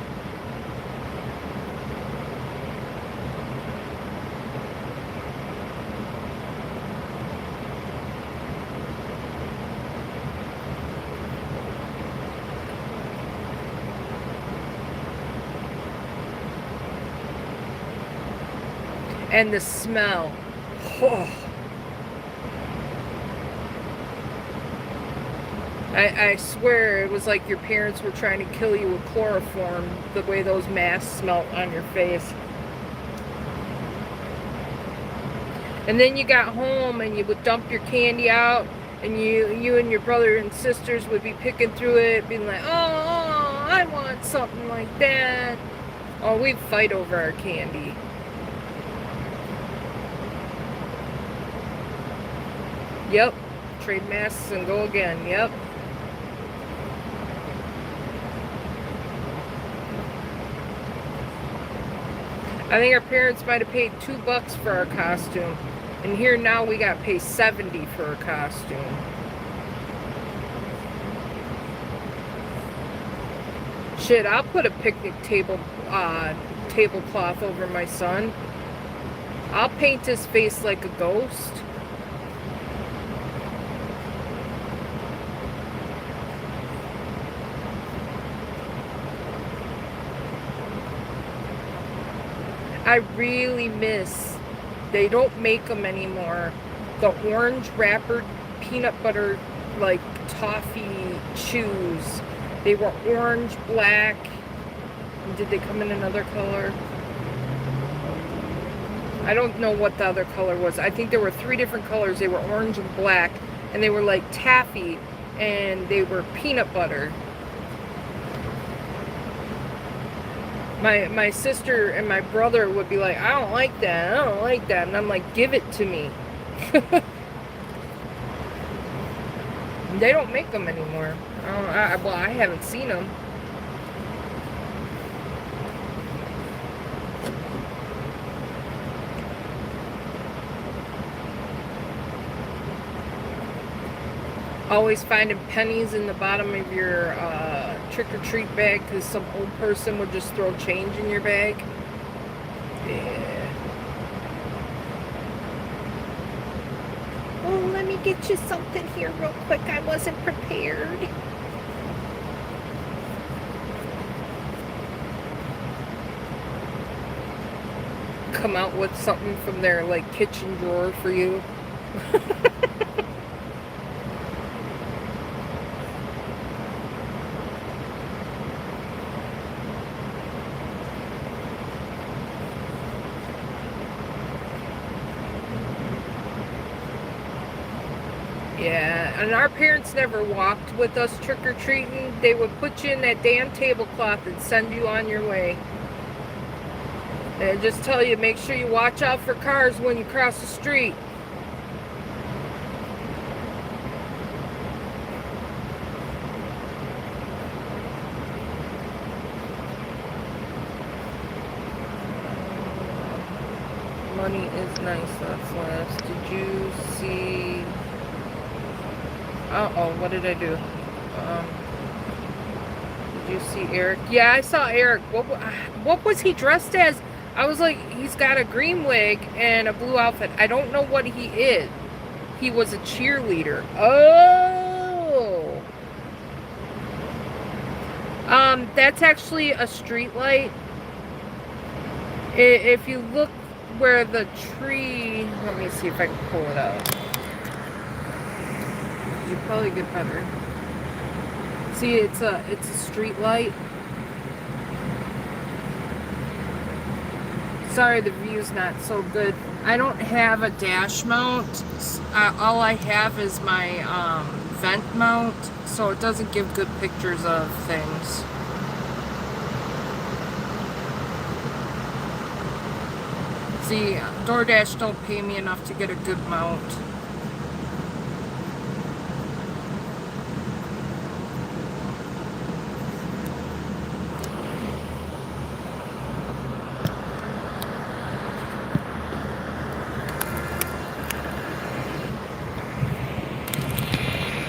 And the smell. Oh. I swear it was like your parents were trying to kill you with chloroform, the way those masks smelt on your face. And then you got home and you would dump your candy out, and you and your brother and sisters would be picking through it, being like, oh, I want something like that. Oh, we'd fight over our candy. Yep. Trade masks and go again. Yep. I think our parents might have paid $2 for our costume. And here now we got to pay $70 for a costume. Shit, I'll put a picnic tablecloth over my son. I'll paint his face like a ghost. I really miss, they don't make them anymore, the orange wrapper peanut butter like toffee chews. They were orange, black. Did they come in another color? I don't know what the other color was. I think there were 3 different colors. They were orange and black, and they were like taffy, and they were peanut butter. My sister and my brother would be like, I don't like that, I don't like that. And I'm like, give it to me. They don't make them anymore. Well, I haven't seen them. Always finding pennies in the bottom of your trick-or-treat bag because some old person would just throw change in your bag. Yeah. Oh, let me get you something here real quick. I wasn't prepared. Come out with something from their like kitchen drawer for you. Yeah, and our parents never walked with us trick-or-treating. They would put you in that damn tablecloth and send you on your way. And just tell you, make sure you watch out for cars when you cross the street. Money is nice, that's last. Did you see... Uh-oh, what did I do? Did you see Eric? Yeah, I saw Eric. What was he dressed as? I was like, he's got a green wig and a blue outfit. I don't know what he is. He was a cheerleader. Oh! That's actually a street light. If you look where the tree... Let me see if I can pull it out. You probably get better. See, it's a street light. Sorry, the view's not so good. I don't have a dash mount. All I have is my vent mount, so it doesn't give good pictures of things. See, DoorDash don't pay me enough to get a good mount.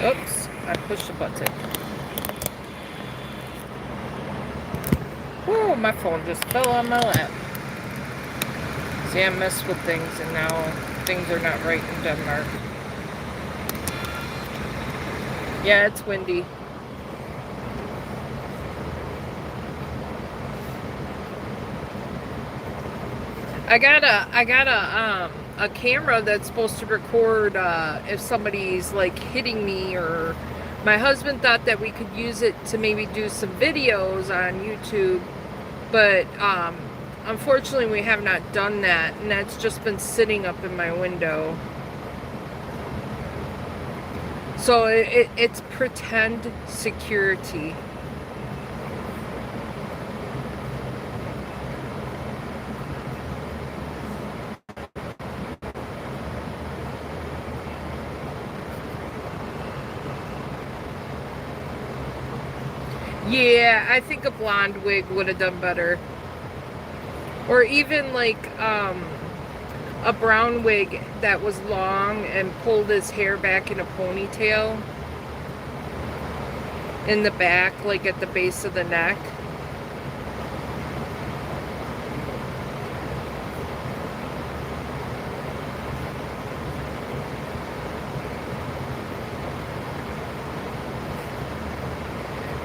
Oops, I pushed the button. Whoa, my phone just fell on my lap. See, I messed with things and now things are not right in Denmark. Yeah, it's windy. I got a camera that's supposed to record if somebody's like hitting me, or my husband thought that we could use it to maybe do some videos on YouTube, but unfortunately we have not done that, and that's just been sitting up in my window. So it's pretend security. Yeah, I think a blonde wig would have done better. Or even like a brown wig that was long and pulled his hair back in a ponytail in the back, like at the base of the neck.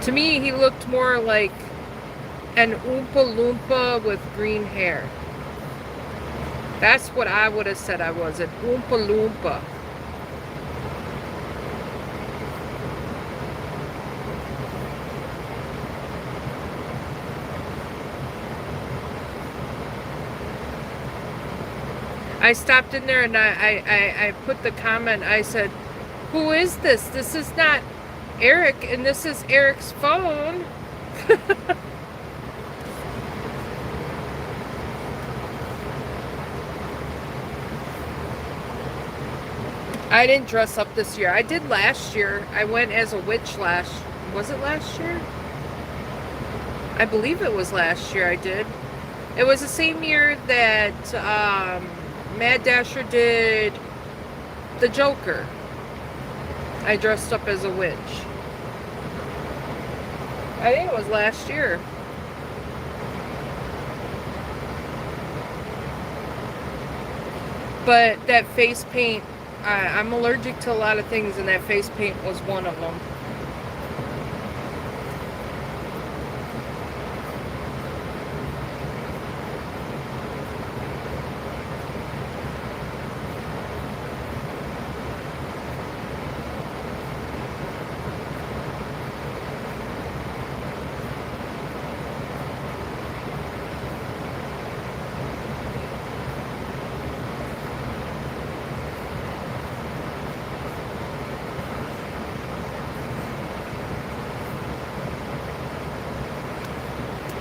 To me, he looked more like an Oompa Loompa with green hair. That's what I would have said I was, an Oompa Loompa. I stopped in there and I put the comment, I said, who is this? This is not Eric, and this is Eric's phone. I didn't dress up this year. I did last year. I went as a witch was it last year? I believe it was last year I did. It was the same year that Mad Dasher did the Joker. I dressed up as a witch. I think it was last year. But that face paint, I'm allergic to a lot of things, and that face paint was one of them.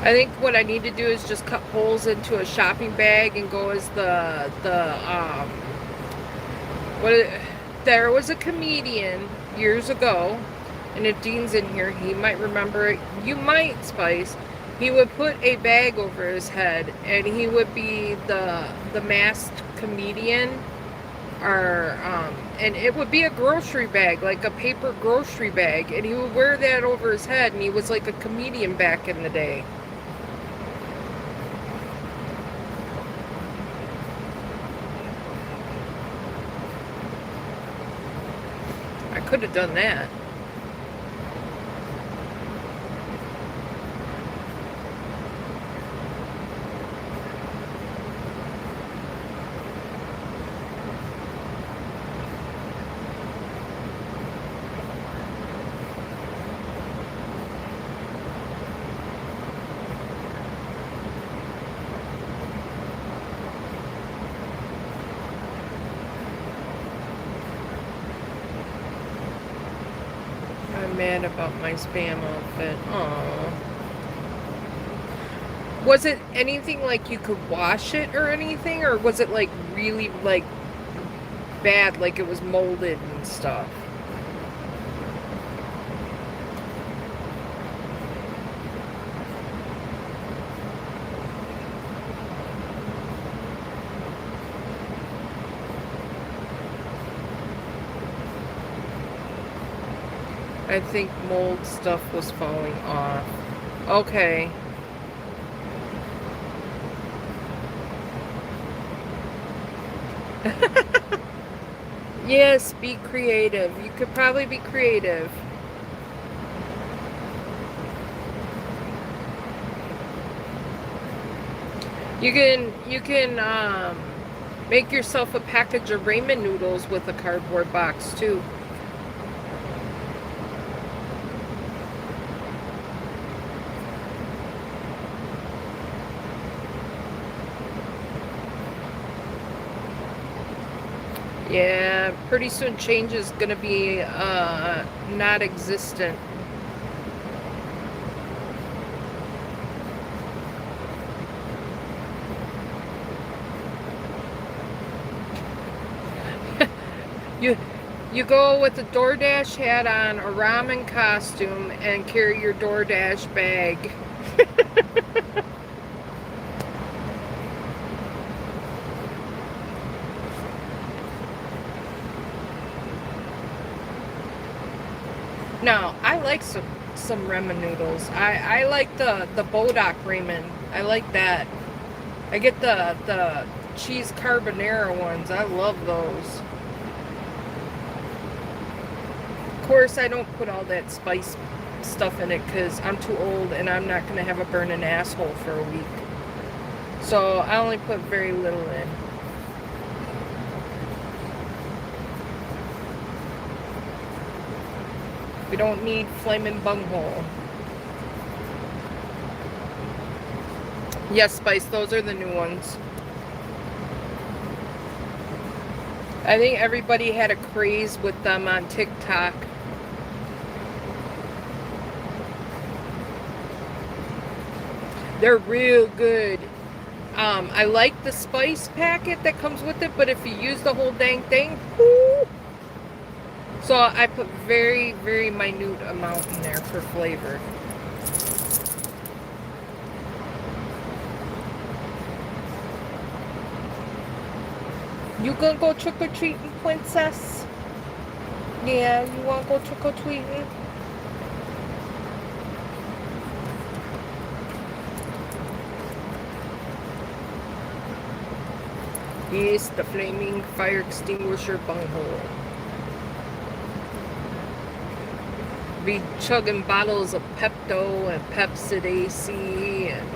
I think what I need to do is just cut holes into a shopping bag and go as there was a comedian years ago, and if Dean's in here, he might remember it. You might, Spice. He would put a bag over his head, and he would be the masked comedian, or and it would be a grocery bag, like a paper grocery bag, and he would wear that over his head, and he was like a comedian back in the day. I could have done that. I'm mad about my spam outfit. Aww. Was it anything like you could wash it or anything? Or was it like really like bad, like it was molded and stuff? I think mold stuff was falling off. Okay. Yes, be creative. You could probably be creative. You can make yourself a package of ramen noodles with a cardboard box too. Yeah, pretty soon change is gonna be not existent. You go with a DoorDash hat on, a ramen costume, and carry your DoorDash bag. No, I like some ramen noodles. I like the Bodak ramen. I like that. I get the cheese carbonara ones. I love those. Of course, I don't put all that spice stuff in it because I'm too old and I'm not gonna have a burning asshole for a week. So I only put very little in. We don't need flaming bunghole. Yes, Spice, those are the new ones. I think everybody had a craze with them on TikTok. They're real good. I like the spice packet that comes with it, but if you use the whole dang thing, whoo. So I put very, very minute amount in there for flavor. You gonna go trick-or-treating, princess? Yeah, you wanna go trick-or-treating? Yes, the flaming fire extinguisher bunghole. Be chugging bottles of Pepto and Pepsid AC and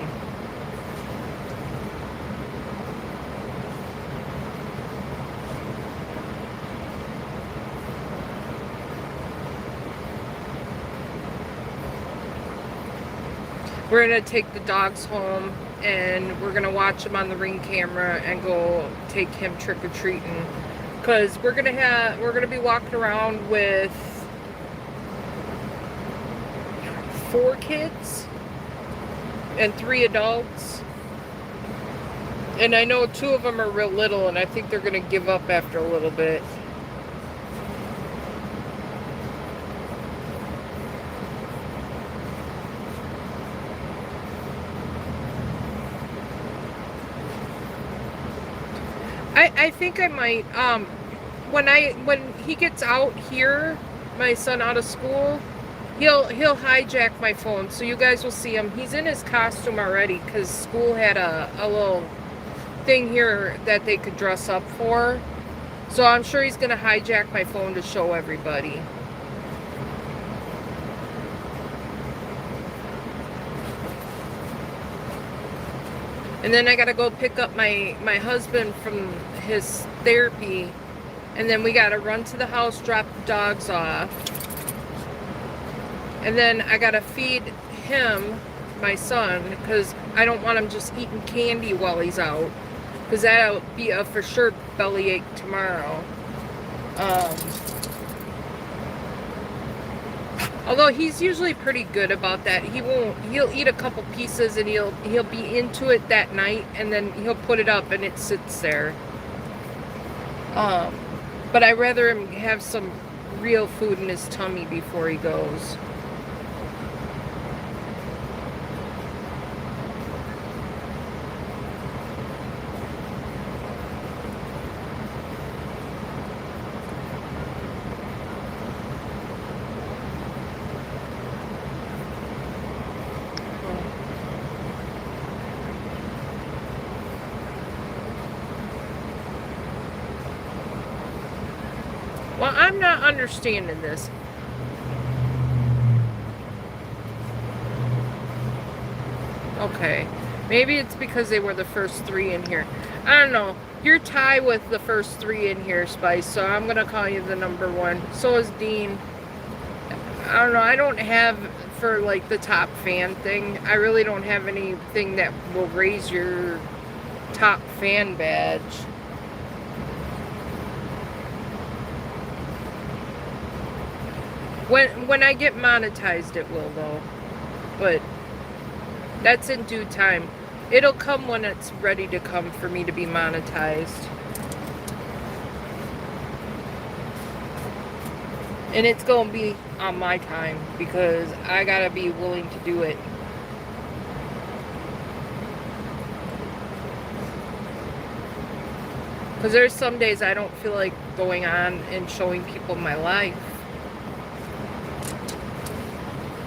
we're gonna take the dogs home and we're gonna watch him on the Ring camera and go take him trick-or-treating because we're gonna be walking around with 4 kids and 3 adults, and I know 2 of them are real little and I think they're gonna give up after a little bit. I think I might when he gets out here, my son out of school, he'll hijack my phone so you guys will see him. He's in his costume already because school had a little thing here that they could dress up for. So I'm sure he's gonna hijack my phone to show everybody. And then I gotta go pick up my husband from his therapy. And then we gotta run to the house, drop the dogs off. And then I gotta feed him, my son, because I don't want him just eating candy while he's out. Because that'll be a for sure bellyache tomorrow. Although he's usually pretty good about that. He'll eat a couple pieces and he'll be into it that night and then he'll put it up and it sits there. But I'd rather him have some real food in his tummy before he goes. Well, I'm not understanding this. Okay. Maybe it's because they were the first 3 in here. I don't know. You're tied with the first 3 in here, Spice, so I'm going to call you the number 1. So is Dean. I don't know. I don't have, for like the top fan thing, I really don't have anything that will raise your top fan badge. When I get monetized, it will, though. But that's in due time. It'll come when it's ready to come for me to be monetized. And it's going to be on my time because I got to be willing to do it. Because there's some days I don't feel like going on and showing people my life.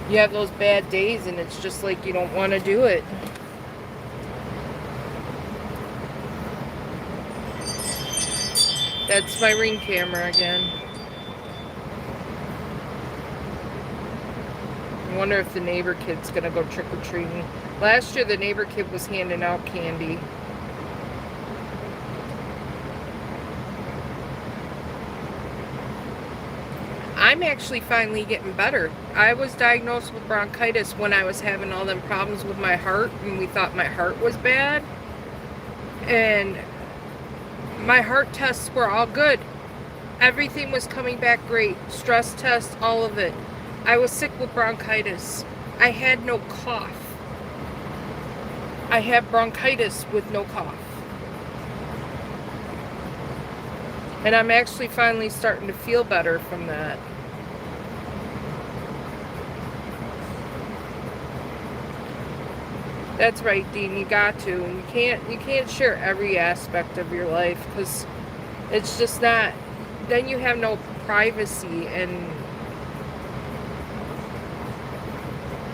You have those bad days and it's just like you don't want to do it. That's my Ring camera again. I wonder if the neighbor kid's gonna go trick-or-treating. Last year the neighbor kid was handing out candy. I'm actually finally getting better. I was diagnosed with bronchitis when I was having all them problems with my heart, and we thought my heart was bad. And my heart tests were all good. Everything was coming back great. Stress tests, all of it. I was sick with bronchitis. I had no cough. I have bronchitis with no cough. And I'm actually finally starting to feel better from that. That's right, Dean. You got to. You can't share every aspect of your life because it's just not. Then you have no privacy, and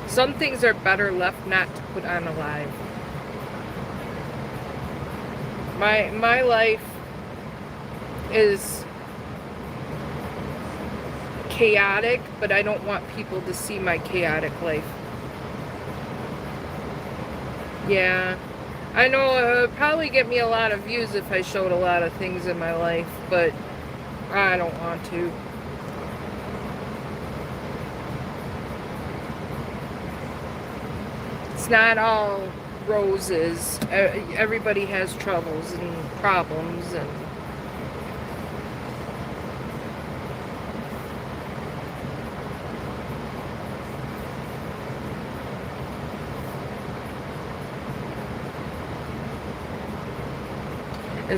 some things are better left not to put on alive. My life is chaotic, but I don't want people to see my chaotic life. Yeah, I know it would probably get me a lot of views if I showed a lot of things in my life, but I don't want to. It's not all roses. Everybody has troubles and problems, and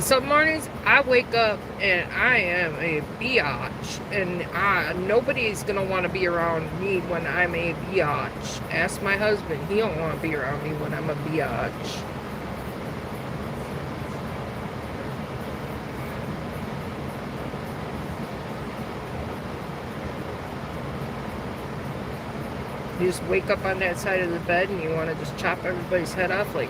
some mornings I wake up and I am a biatch, and nobody's gonna want to be around me when I'm a biatch. Ask my husband; he don't want to be around me when I'm a biatch. You just wake up on that side of the bed and you want to just chop everybody's head off, like.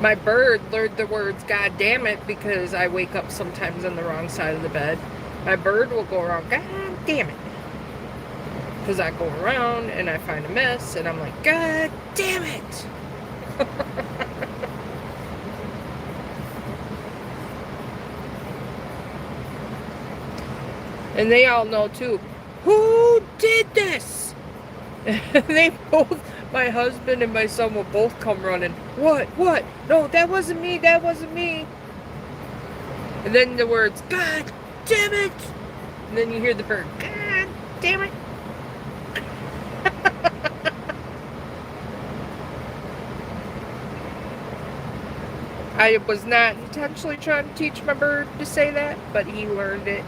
My bird learned the words "God damn it" because I wake up sometimes on the wrong side of the bed. My bird will go around, "God damn it," because I go around and I find a mess and I'm like, "God damn it." And they all know too, who did this? They both, my husband and my son will both come running. What? No, that wasn't me. That wasn't me. And then the words, "God damn it." And then you hear the bird, "God damn it." I was not intentionally trying to teach my bird to say that, but he learned it.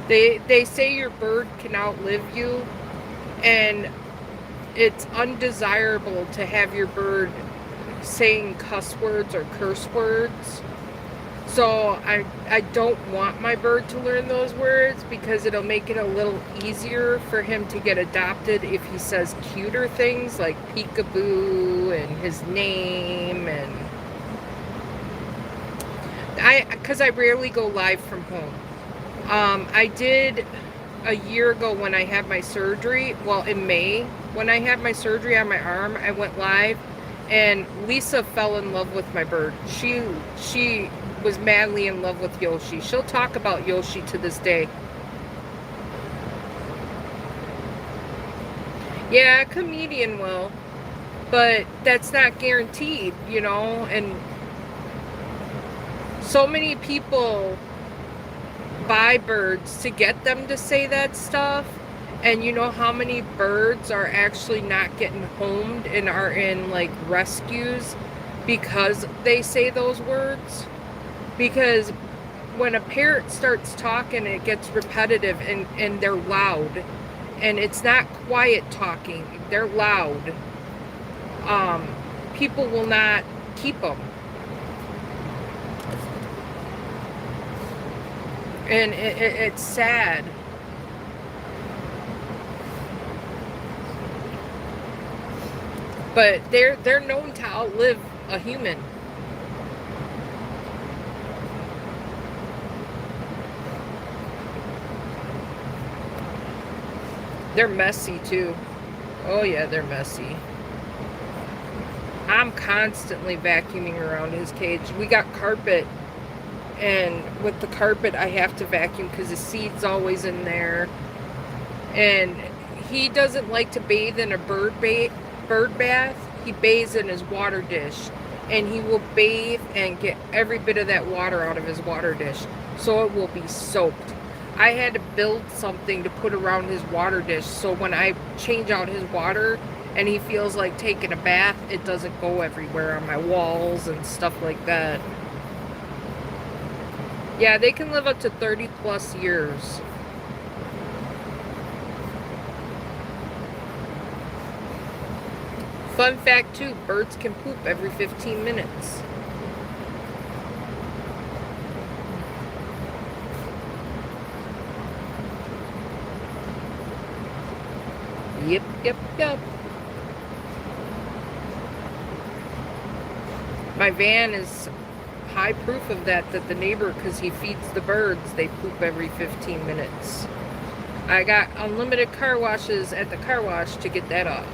They say your bird can outlive you, and it's undesirable to have your bird saying cuss words or curse words. So I don't want my bird to learn those words because it'll make it a little easier for him to get adopted if he says cuter things like peekaboo and his name, and because I rarely go live from home. I did a year ago when I had my surgery. Well, in May, when I had my surgery on my arm, I went live, and Lisa fell in love with my bird. She was madly in love with Yoshi. She'll talk about Yoshi to this day. Yeah, a comedian will, but that's not guaranteed, and so many people buy birds to get them to say that stuff, and you know how many birds are actually not getting homed and are in like rescues because they say those words? Because when a parrot starts talking, it gets repetitive and they're loud. And it's not quiet talking, they're loud. People will not keep them. And it's sad. But they're known to outlive a human. They're messy too. Oh yeah, they're messy. I'm constantly vacuuming around his cage. We got carpet, and with the carpet I have to vacuum because the seed's always in there. And he doesn't like to bathe in a bird bath. He bathes in his water dish, and he will bathe and get every bit of that water out of his water dish, so it will be soaked. I had to build something to put around his water dish, so when I change out his water and he feels like taking a bath, it doesn't go everywhere on my walls and stuff like that. Yeah, they can live up to 30 plus years. Fun fact too, birds can poop every 15 minutes. Yep. My van is high proof of that the neighbor, because he feeds the birds, they poop every 15 minutes. I got unlimited car washes at the car wash to get that off.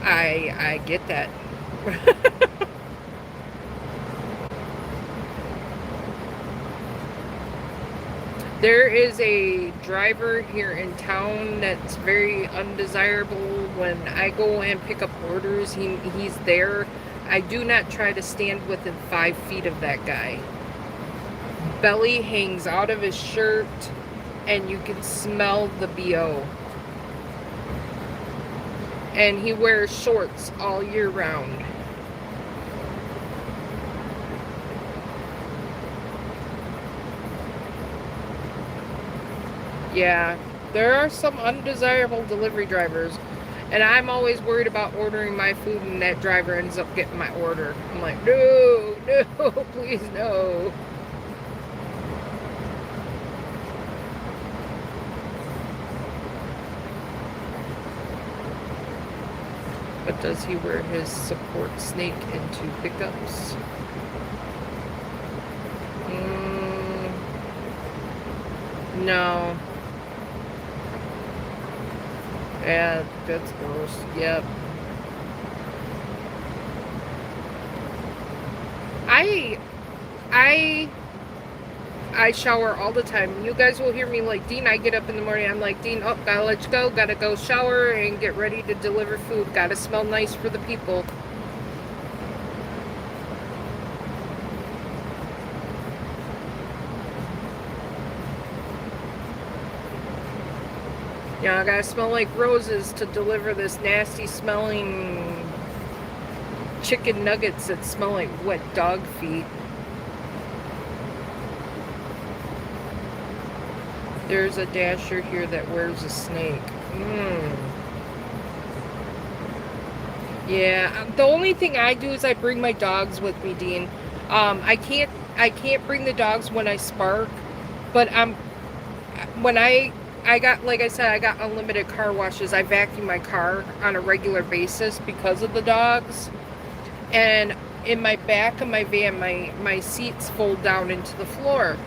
I get that. There is a driver here in town that's very undesirable. When I go and pick up orders, he's there. I do not try to stand within 5 feet of that guy. Belly hangs out of his shirt, and you can smell the BO. And he wears shorts all year round. Yeah, there are some undesirable delivery drivers, and I'm always worried about ordering my food and that driver ends up getting my order. I'm like, no, please no. But does he wear his support snake into pickups? No. Yeah, that's gross. Yep. I shower all the time. You guys will hear me like, Dean, I get up in the morning, I'm like, Dean, oh, gotta let you go, gotta go shower and get ready to deliver food, gotta smell nice for the people. Yeah, I gotta smell like roses to deliver this nasty smelling chicken nuggets that smell like wet dog feet. There's a dasher here that wears a snake. Yeah, the only thing I do is I bring my dogs with me, Dean. I can't bring the dogs when I spark, but when I got, like I said, I got unlimited car washes. I vacuum my car on a regular basis because of the dogs. And in my back of my van, my seats fold down into the floor.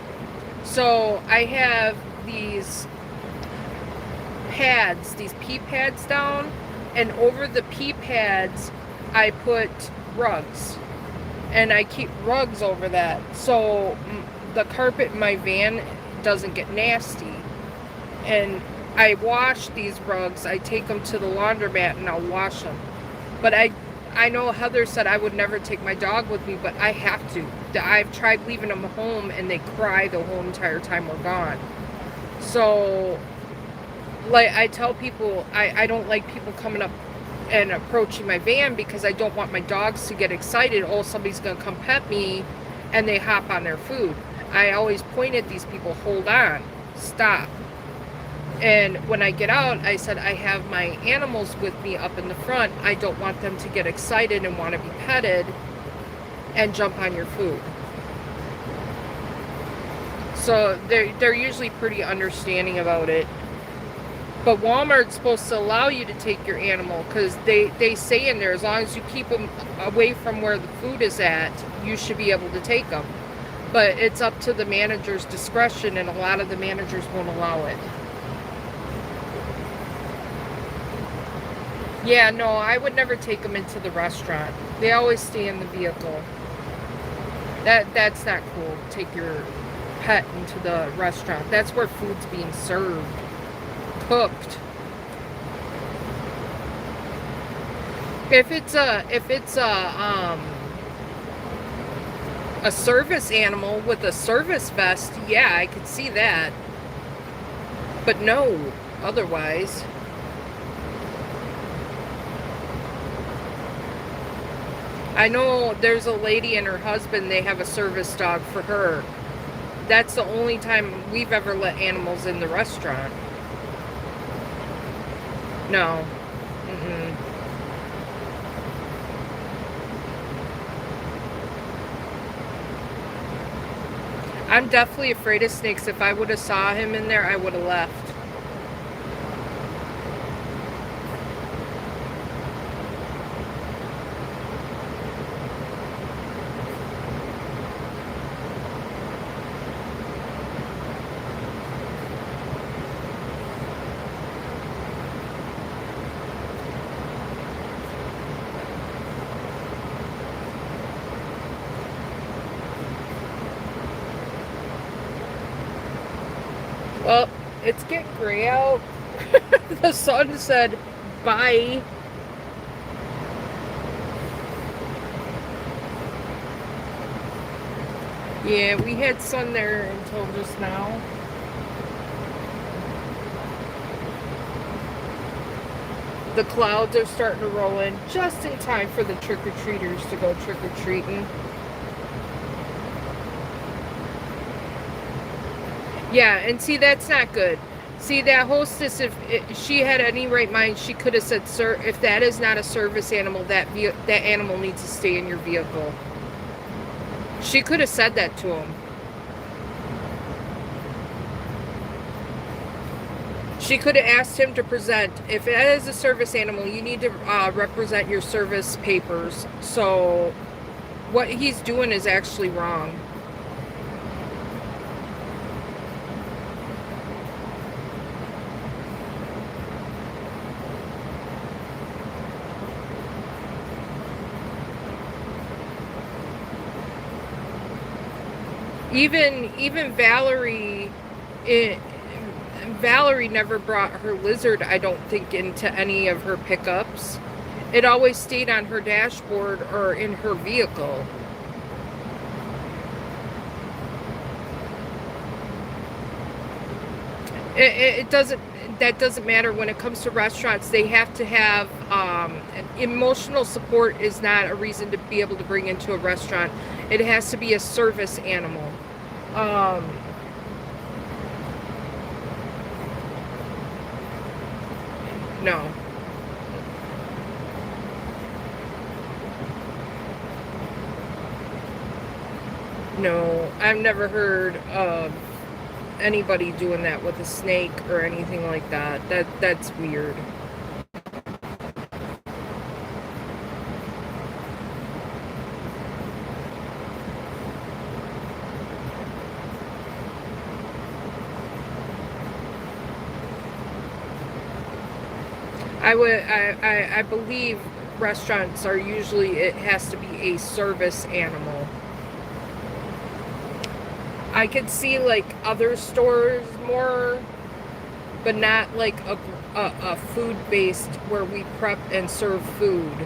So I have these pads, these pee pads down, and over the pee pads I put rugs, and I keep rugs over that so the carpet in my van doesn't get nasty. And I wash these rugs, I take them to the laundromat and I'll wash them. But I know Heather said I would never take my dog with me, but I have to. I've tried leaving them home and they cry the whole entire time we're gone. So, like, I tell people, I don't like people coming up and approaching my van because I don't want my dogs to get excited. Oh, somebody's going to come pet me, and they hop on their food. I always point at these people, hold on, stop. And when I get out, I said, I have my animals with me up in the front. I don't want them to get excited and want to be petted and jump on your food. So they're usually pretty understanding about it. But Walmart's supposed to allow you to take your animal because they say in there, as long as you keep them away from where the food is at, you should be able to take them. But it's up to the manager's discretion, and a lot of the managers won't allow it. Yeah, no, I would never take them into the restaurant. They always stay in the vehicle. That's not cool. Take your pet into the restaurant. That's where food's being served, cooked. If it's a service animal with a service vest, yeah, I could see that. But no, otherwise. I know there's a lady and her husband, they have a service dog for her. That's the only time we've ever let animals in the restaurant. No. Mm-mm. I'm definitely afraid of snakes. If I would have saw him in there, I would have left. Well, it's getting gray out. The sun said bye. Yeah, we had sun there until just now. The clouds are starting to roll in just in time for the trick-or-treaters to go trick-or-treating. Yeah, and see, that's not good. See, that hostess, if she had any right mind, she could have said, sir, if that is not a service animal, that animal needs to stay in your vehicle. She could have said that to him. She could have asked him to present. If it is a service animal, you need to represent your service papers. So what he's doing is actually wrong. Even Valerie never brought her lizard, I don't think, into any of her pickups. It always stayed on her dashboard or in her vehicle. It doesn't, that doesn't matter. When it comes to restaurants, they have to have emotional support is not a reason to be able to bring into a restaurant. It has to be a service animal. No. No, I've never heard of anybody doing that with a snake or anything like that. That's weird. I believe restaurants are usually, it has to be a service animal. I could see like other stores more, but not like a food based where we prep and serve food.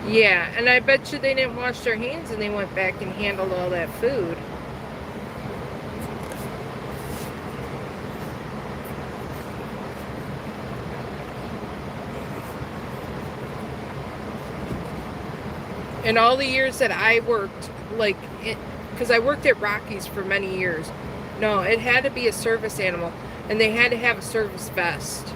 Yeah, and I bet you they didn't wash their hands and they went back and handled all that food. In all the years that I worked, like, because I worked at Rockies for many years, no, it had to be a service animal, and they had to have a service vest.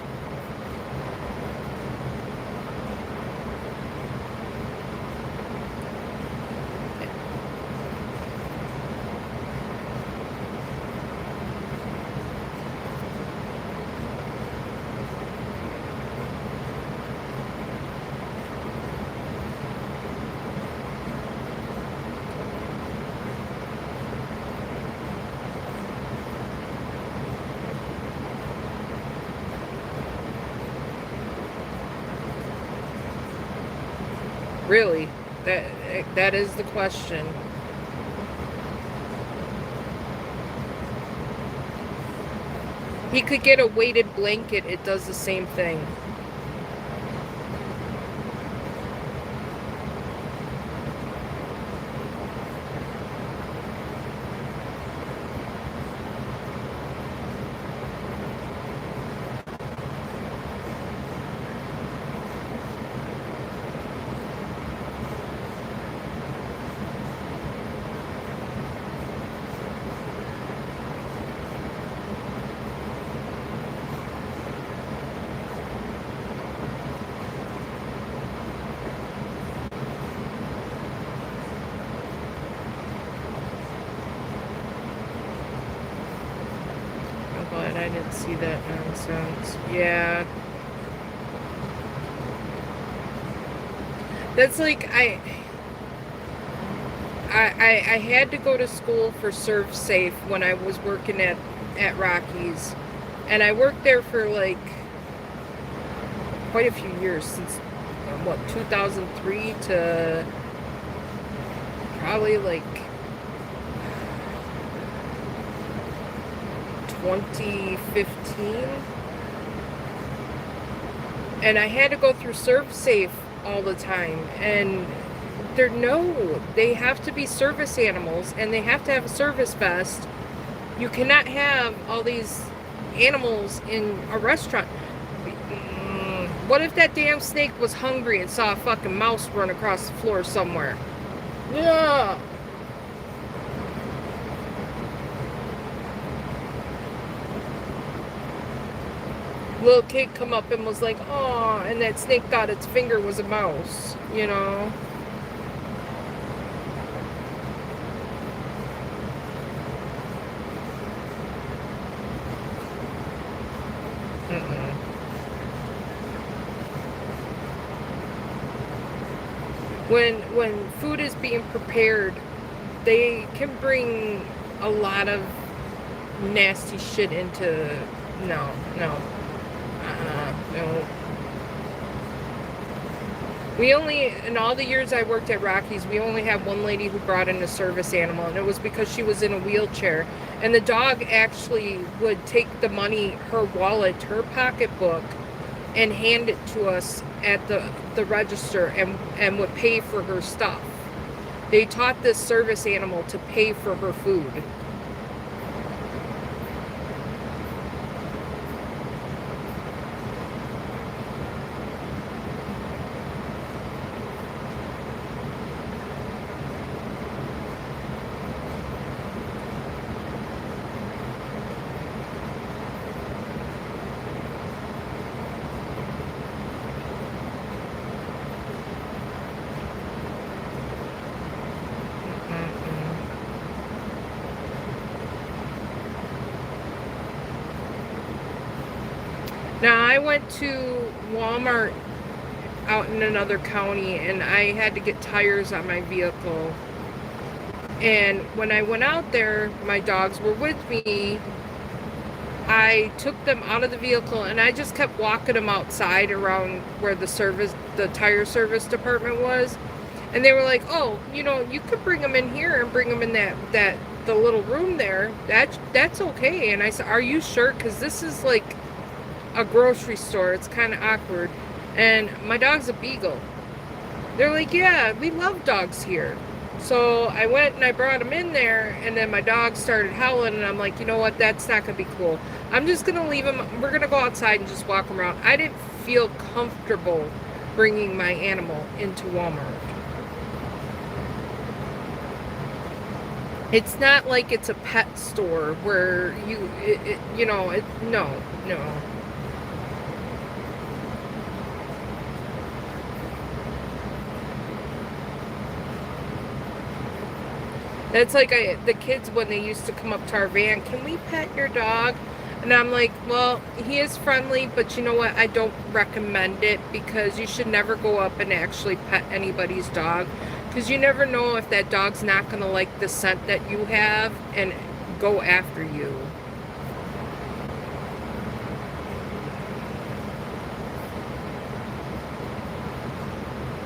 Really, that is the question. He could get a weighted blanket. It does the same thing. I'm glad I didn't see that nonsense. Yeah. That's like I had to go to school for Serve Safe when I was working at Rockies, and I worked there for like quite a few years, since what, 2003 to probably like 2015, and I had to go through Serve Safe all the time, and they have to be service animals, and they have to have a service vest. You cannot have all these animals in a restaurant. What if that damn snake was hungry and saw a fucking mouse run across the floor somewhere? Yeah. Little kid come up and was like, "Oh," and that snake thought its finger was a mouse, you know? Mm-mm. When food is being prepared, they can bring a lot of nasty shit into. No, no, no. We only, in all the years I worked at Rockies, we only had one lady who brought in a service animal, and it was because she was in a wheelchair. And the dog actually would take the money, her wallet, her pocketbook, and hand it to us at the register, and would pay for her stuff. They taught this service animal to pay for her food. Now, I went to Walmart out in another county, and I had to get tires on my vehicle. And when I went out there, my dogs were with me. I took them out of the vehicle, and I just kept walking them outside around where the tire service department was. And they were like, "Oh, you could bring them in here and bring them in the little room there. That's okay." And I said, "Are you sure? Because this is like a grocery store. It's kind of awkward." And my dog's a beagle. They're like, "Yeah, we love dogs here." So I went and I brought him in there, and then my dog started howling, and I'm like, "You know what? That's not going to be cool. I'm just going to leave him. We're going to go outside and just walk him around." I didn't feel comfortable bringing my animal into Walmart. It's not like it's a pet store where no, no. That's like the kids when they used to come up to our van, can we pet your dog? And I'm like, well, he is friendly, but you know what? I don't recommend it because you should never go up and actually pet anybody's dog because you never know if that dog's not going to like the scent that you have and go after you.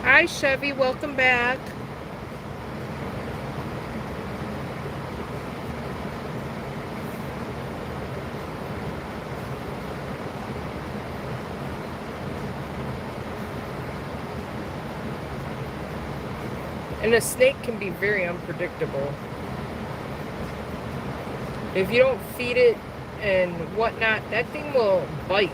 Hi, Chevy. Welcome back. And a snake can be very unpredictable. If you don't feed it and whatnot, that thing will bite.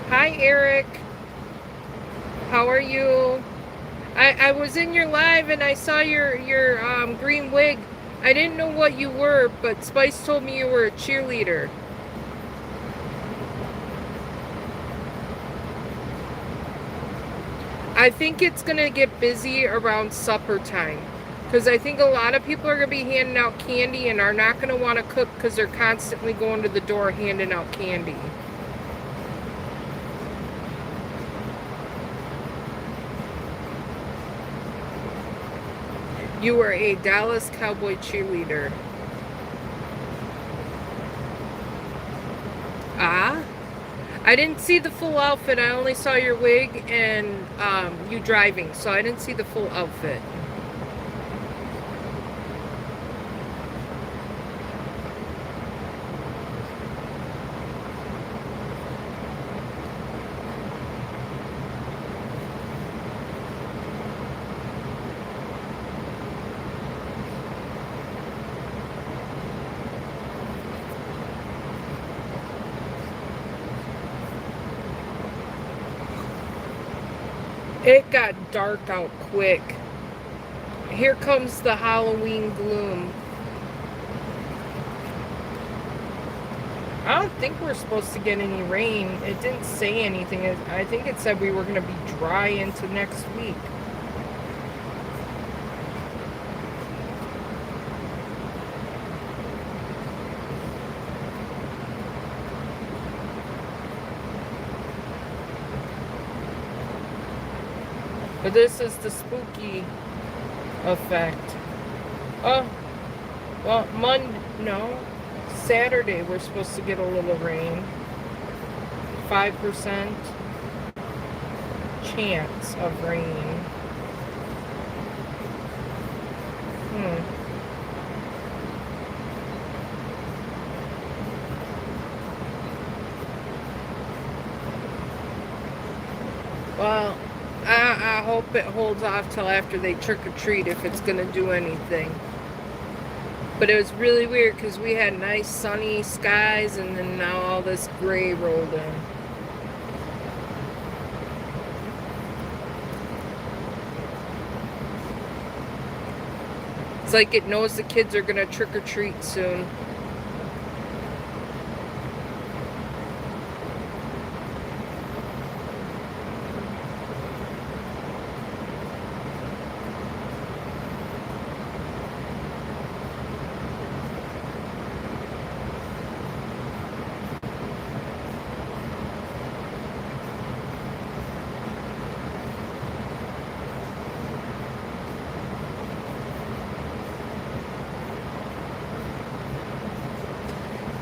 Hi, Eric. How are you? I was in your live and I saw your green wig. I didn't know what you were, but Spice told me you were a cheerleader. I think it's going to get busy around supper time because I think a lot of people are going to be handing out candy and are not going to want to cook because they're constantly going to the door handing out candy. You were a Dallas Cowboy cheerleader. Ah? I didn't see the full outfit. I only saw your wig and you driving, so I didn't see the full outfit. It got dark out quick. Here comes the Halloween gloom. I don't think we're supposed to get any rain. It didn't say anything. I think it said we were going to be dry into next week. But this is the spooky effect. Oh, well, no. Saturday we're supposed to get a little rain. 5% chance of rain. Well, I hope it holds off till after they trick or treat if it's gonna do anything. But it was really weird because we had nice sunny skies and then now all this gray rolled in. It's like it knows the kids are gonna trick or treat soon.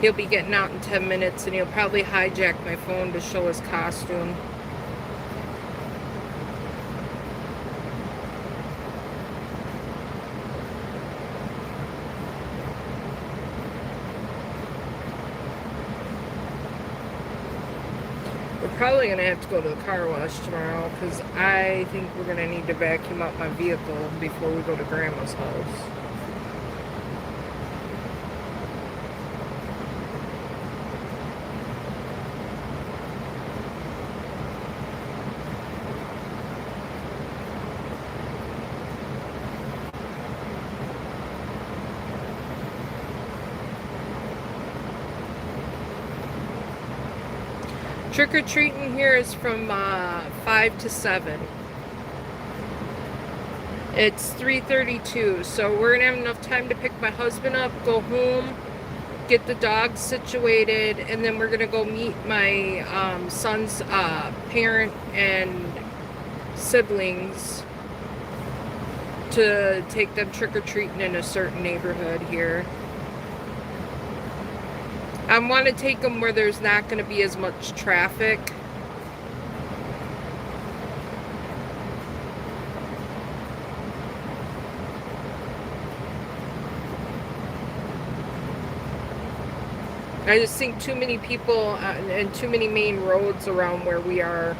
He'll be getting out in 10 minutes and he'll probably hijack my phone to show his costume. We're probably going to have to go to the car wash tomorrow because I think we're going to need to vacuum up my vehicle before we go to Grandma's house. Trick-or-treating here is from 5 to 7. It's 3:32, so we're gonna have enough time to pick my husband up, go home, get the dogs situated, and then we're gonna go meet my son's parent and siblings to take them trick-or-treating in a certain neighborhood here. I want to take them where there's not going to be as much traffic. I just think too many people and too many main roads around where we are.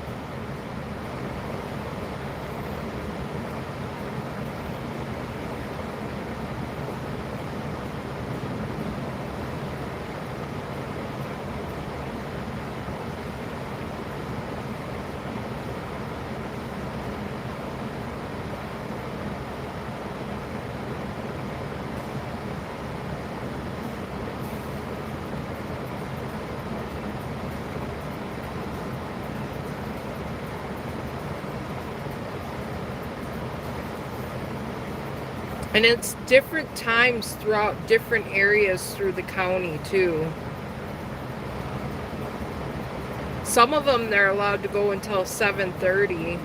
And it's different times throughout different areas through the county, too. Some of them, they're allowed to go until 7:30.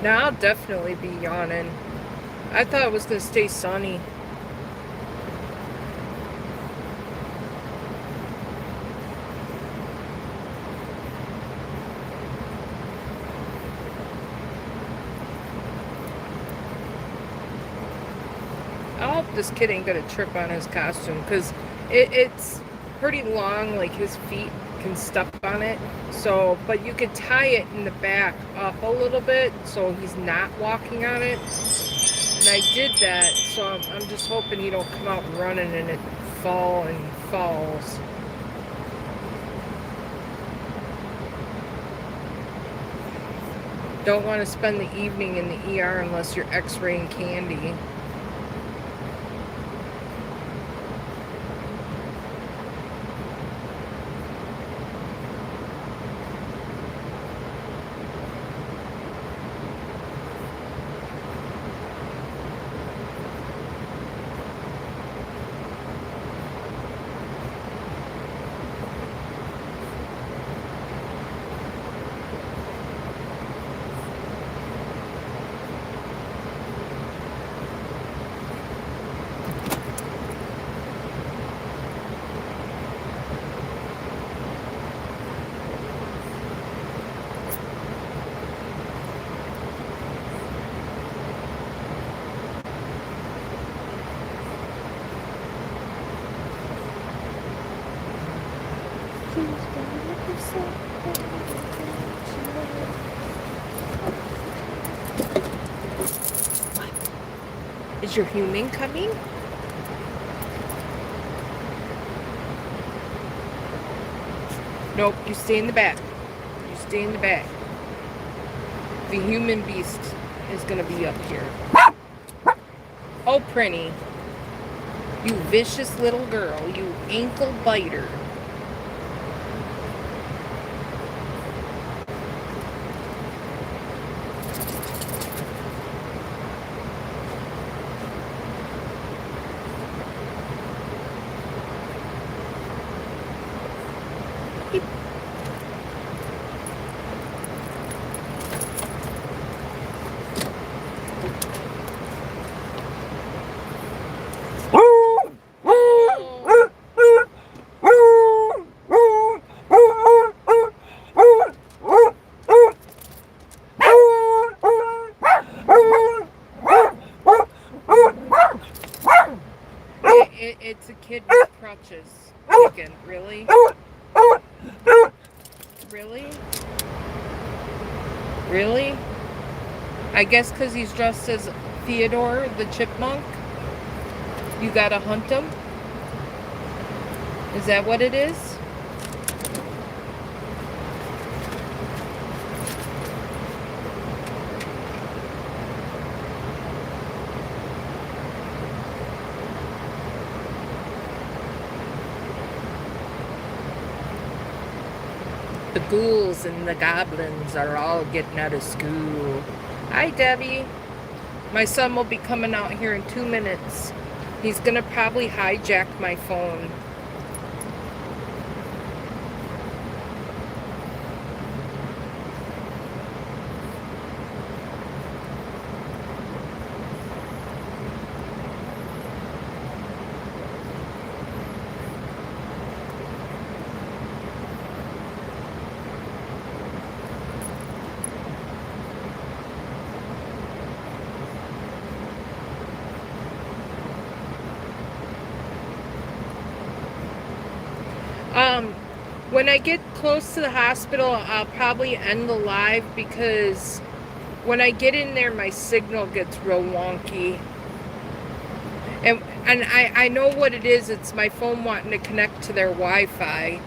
Now I'll definitely be yawning. I thought it was going to stay sunny. I hope this kid ain't going to trip on his costume, because it's pretty long, like his feet can step on it. So, but you could tie it in the back up a little bit so he's not walking on it. And I did that, so I'm just hoping he don't come out running and it falls. Don't want to spend the evening in the ER unless you're x-raying candy. Is your human coming? Nope, you stay in the back. You stay in the back. The human beast is gonna be up here. Oh, Prinny. You vicious little girl. You ankle biter. It's a kid with crutches. Again, really? Really? Really? I guess because he's dressed as Theodore the chipmunk, you gotta hunt him? Is that what it is? The ghouls and the goblins are all getting out of school. Hi, Debbie. My son will be coming out here in 2 minutes. He's gonna probably hijack my phone. When I get close to the hospital, I'll probably end the live because when I get in there, my signal gets real wonky. And I know what it is. It's my phone wanting to connect to their Wi-Fi.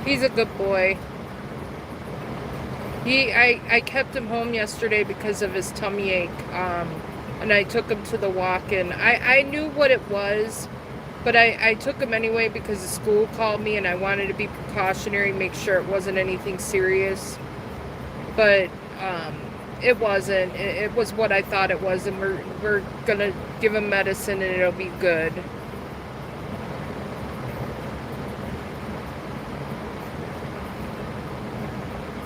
He's a good boy. I kept him home yesterday because of his tummy ache, and I took him to the walk-in. I knew what it was, but I took him anyway because the school called me and I wanted to be precautionary, make sure it wasn't anything serious. But it wasn't. It was what I thought it was, and we're gonna give him medicine and it'll be good.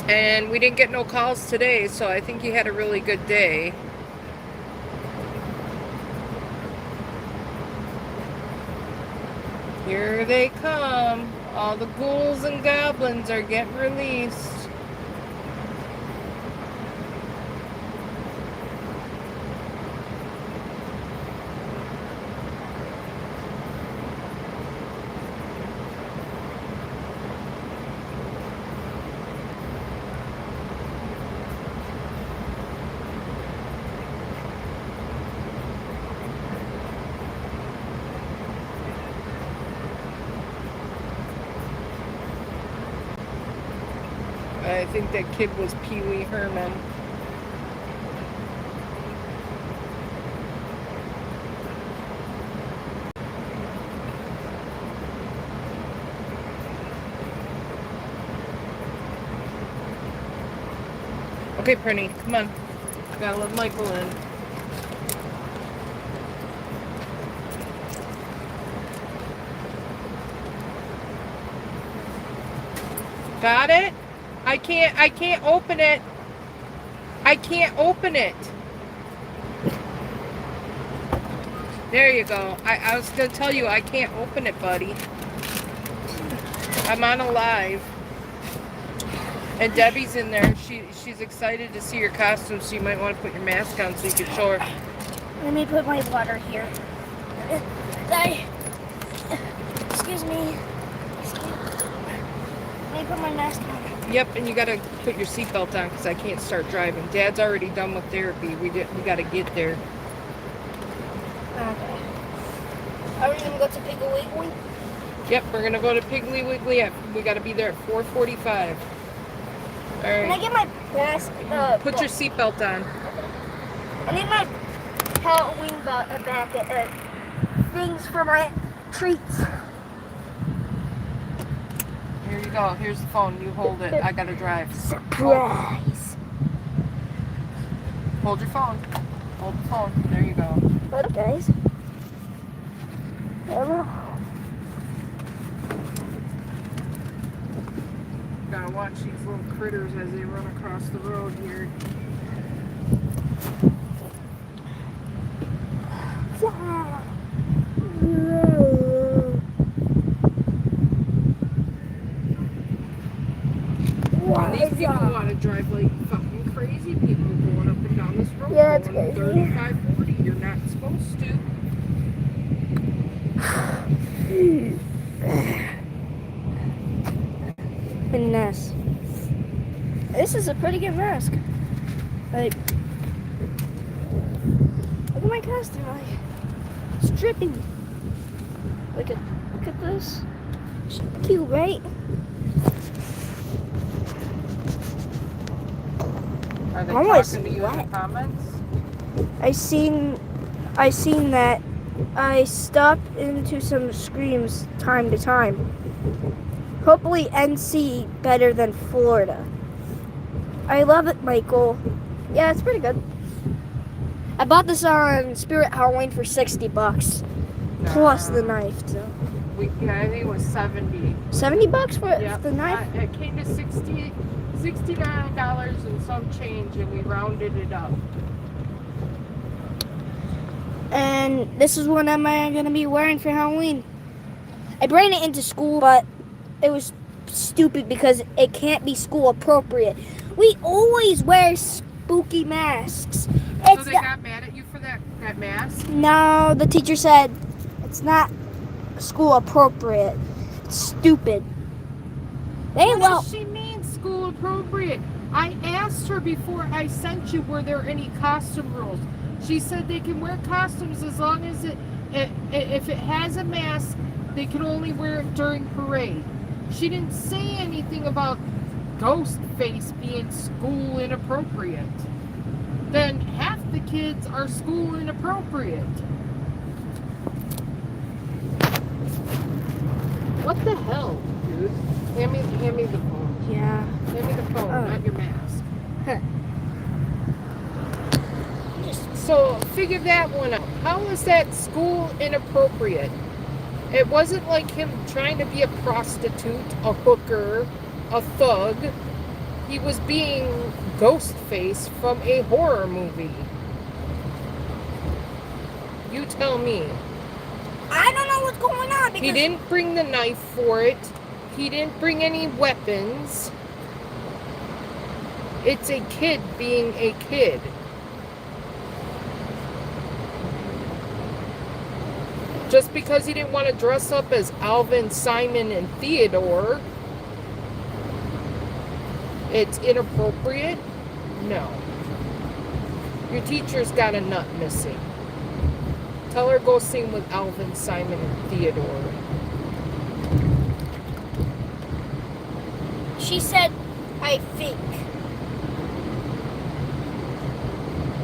And we didn't get no calls today, so I think he had a really good day. Here they come. All the ghouls and goblins are getting released. I think that kid was Pee Wee Herman. Okay, Prinny, come on. Gotta let Michael in. Got it? I can't open it. I can't open it. There you go. I was going to tell you I can't open it, buddy. I'm on a live. And Debbie's in there. She's excited to see your costume, so you might want to put your mask on so you can show her.
Let me put my water here. Excuse me. Let me put my mask on.
Yep, and you got to put your seatbelt on because I can't start driving. Dad's already done with therapy. We got to get there.
Okay. Are we going to go to Piggly Wiggly?
Yep, we're going to go to Piggly Wiggly. We got to be there at 4:45. All right.
Can I get my mask?
Put your seatbelt on.
I need my Halloween bucket things for my treats.
Here you go. Here's the phone. You hold it. I got to drive.
Surprise.
Hold your phone. Hold the phone. There you go.
What up, guys? Hello.
Gotta watch these little critters as they run across the road here. These people want to drive like fucking crazy people going up and down this road.
Yeah, it's
going
crazy.
35, 40. You're not supposed to.
Finesse. This is a pretty good mask. Like, look at my costume. Like, it's dripping. Look at this. It's cute, right?
Are they
Almost
talking to you in the
wet.
comments?
I seen that. I stopped into some screams time to time. Hopefully NC better than Florida. I love it, Michael. Yeah, it's pretty good. I bought this on Spirit Halloween for $60 plus the knife. So
I think it was 70.
$70 for
Yep.
the knife.
It came to $69 and some change, and we rounded it up.
And this is what am I gonna be wearing for Halloween. I brought it into school, but it was stupid because it can't be school appropriate. We always wear spooky masks.
So they got mad at you for that mask?
No, the teacher said it's not school appropriate. It's stupid.
What does she mean school appropriate? I asked her before I sent you, were there any costume rules? She said they can wear costumes as long as if it has a mask, they can only wear it during parade. She didn't say anything about ghost face being school inappropriate. Then half the kids are school inappropriate. What the hell, dude? Hand me the phone.
Yeah.
Hand me the phone, not your mask.
Huh.
So figure that one out. How is that school inappropriate? It wasn't like him trying to be a prostitute, a hooker, a thug. He was being Ghostface from a horror movie. You tell me.
I don't know what's going on because
He didn't bring the knife for it. He didn't bring any weapons. It's a kid being a kid. Just because he didn't want to dress up as Alvin, Simon, and Theodore, it's inappropriate? No. Your teacher's got a nut missing. Tell her go sing with Alvin, Simon, and Theodore.
she said, I think.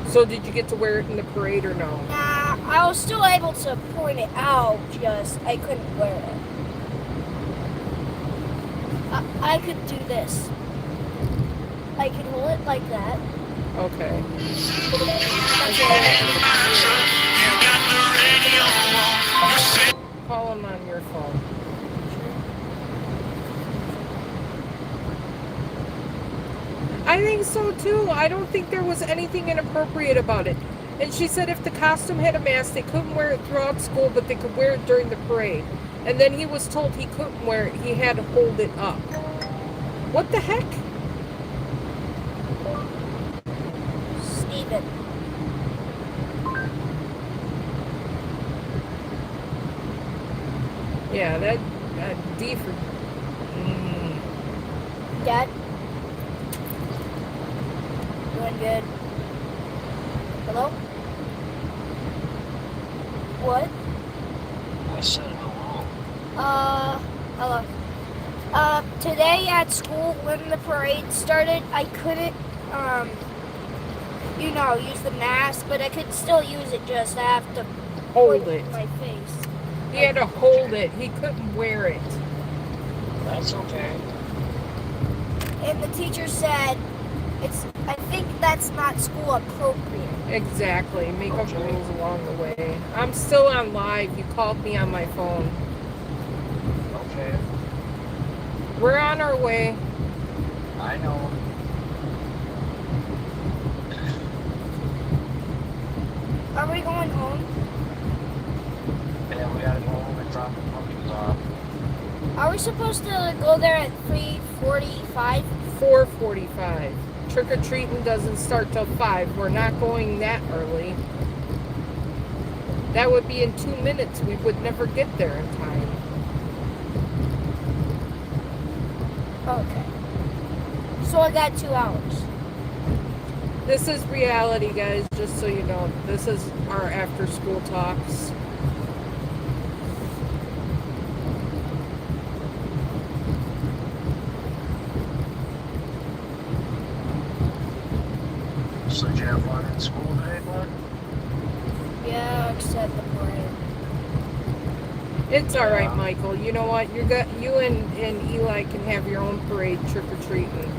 So did you get to wear it in the parade or no?
Nah, I was still able to point it out, just I couldn't wear it. I could do this. I could hold it like that.
Okay. Call him on your phone. I think so too. I don't think there was anything inappropriate about it. And she said if the costume had a mask, they couldn't wear it throughout school, but they could wear it during the parade. And then he was told he couldn't wear it, he had to hold it up. What the heck?
Steven.
Yeah, that D for...
Dad? Doing good. Hello? What?
I said hello.
Hello. Today at school, when the parade started, I couldn't, use the mask, but I could still use it, just I have to
Hold
put
it.
in my face.
He had to hold it. He couldn't wear it.
That's okay.
And the teacher said, I think that's not school appropriate.
Exactly. Make up rules along the way. I'm still on live. You called me on my phone.
Okay.
We're on our way.
I know.
Are we going home?
Yeah, we gotta go home and drop the pumpkins off.
Are we supposed to go there at 3:45?
4:45. Trick-or-treating doesn't start till 5. We're not going that early. That would be in 2 minutes. We would never get there in time.
Okay. So I got 2 hours.
This is reality, guys, just so you know. This is our after-school talks.
So did you have fun in school today, bud?
Yeah, except the parade.
It's all right, Michael. You know what? You and Eli can have your own parade trick-or-treating.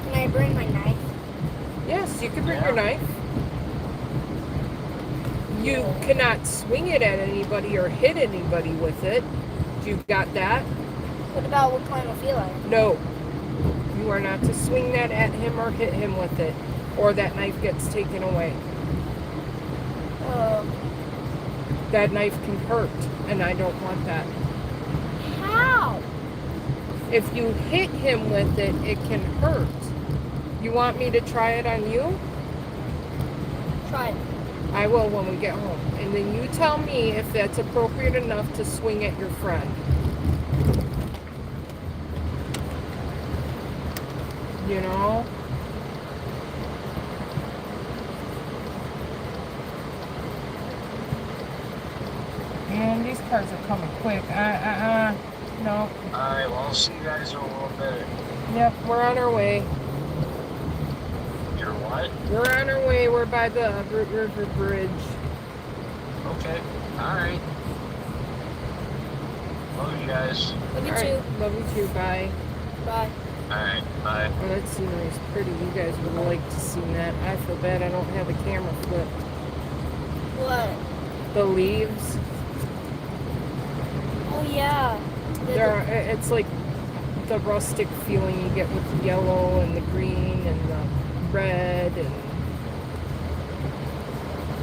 Can I bring my knife?
Yes, you can bring your knife. You cannot swing it at anybody or hit anybody with it. You got that?
What about what kind of Eli?
No. You are not to swing that at him or hit him with it, or that knife gets taken away. That knife can hurt, and I don't want that.
How?
If you hit him with it, it can hurt. You want me to try it on you?
Try it.
I will when we get home. And then you tell me if that's appropriate enough to swing at your friend. You know? Man, these cars are coming quick. No.
Alright, well, I'll see you guys in a little bit.
Yep, we're on our way.
You're what?
We're on our way. We're by the Root River Bridge.
Okay. Alright. Love you guys.
Love you
All right,
too.
love you too. Bye.
Bye.
Alright, bye.
Oh, that scenery is pretty. You guys would like to see that. I feel bad I don't have a camera flipped.
What?
The leaves.
Oh yeah.
It's like the rustic feeling you get with the yellow and the green and the red and...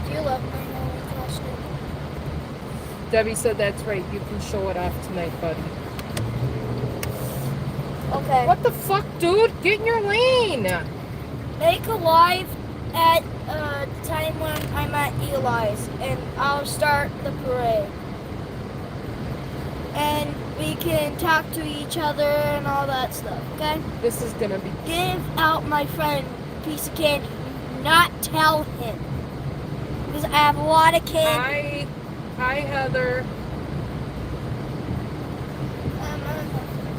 Do you love my Halloween costume?
Debbie said that's right. You can show it off tonight, buddy.
Okay.
What the fuck, dude? Get in your lane!
Make a live at the time when I'm at Eli's, and I'll start the parade. And we can talk to each other and all that stuff, okay?
This is gonna be...
Give out my friend a piece of candy. Do not tell him. Because I have a lot of candy.
Hi, Heather.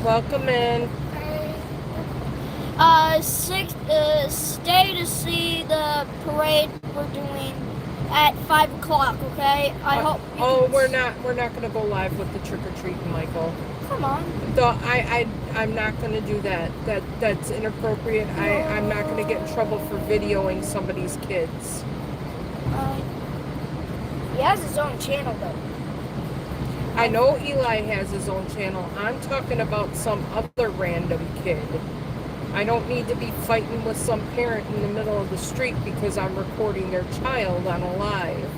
Welcome in.
Stay to see the parade we're doing at 5 o'clock, okay? I hope.
We're not gonna go live with the trick or treating, Michael.
Come on.
I'm not gonna do that. That's inappropriate. I'm not gonna get in trouble for videoing somebody's kids.
He has his own channel though.
I know Eli has his own channel. I'm talking about some other random kid. I don't need to be fighting with some parent in the middle of the street because I'm recording their child on a live.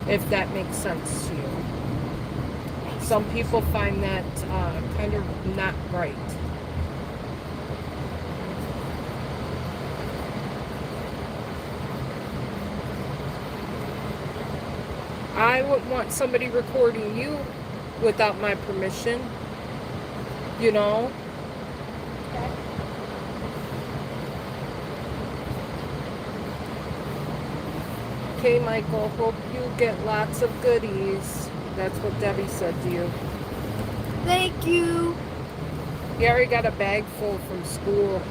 If that makes sense to you. Some people find that kind of not right. I wouldn't want somebody recording you without my permission, you know? Okay, Michael, hope you get lots of goodies. That's what Debbie said to you.
Thank you.
You already got a bag full from school.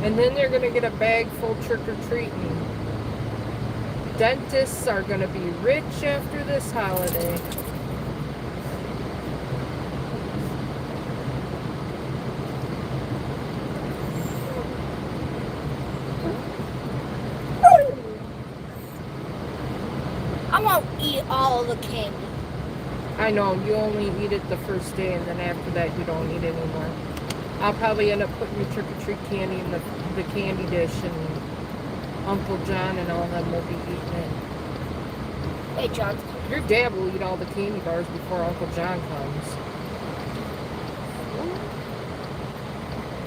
And then they're going to get a bag full trick-or-treating. Dentists are going to be rich after this holiday.
I won't eat all of the candy.
I know, you only eat it the first day, and then after that you don't eat anymore. I'll probably end up putting your trick-or-treat candy in the candy dish, and Uncle John and all them will be eating it.
Hey, John.
Your dad will eat all the candy bars before Uncle John comes.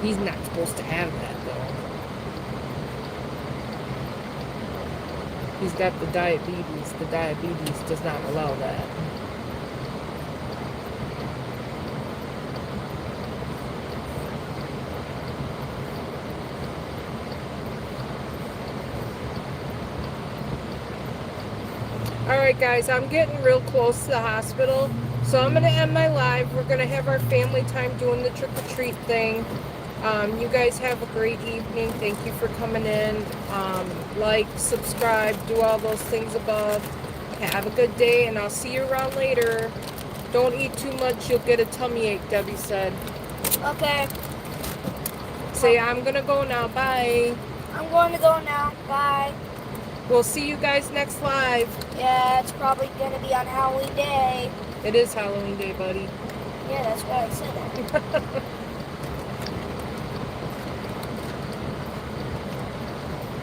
He's not supposed to have that, though. He's got the diabetes. The diabetes does not allow that. Alright guys, I'm getting real close to the hospital, so I'm going to end my live. We're going to have our family time doing the trick-or-treat thing. You guys have a great evening. Thank you for coming in. Like, subscribe, do all those things above. Have a good day, and I'll see you around later. Don't eat too much, you'll get a tummy ache, Debbie said.
Okay.
Say, I'm going to go now. Bye.
I'm going to go now. Bye.
We'll see you guys next live.
Yeah, it's probably going to be on Halloween Day.
It is Halloween Day, buddy.
Yeah, that's why I said that.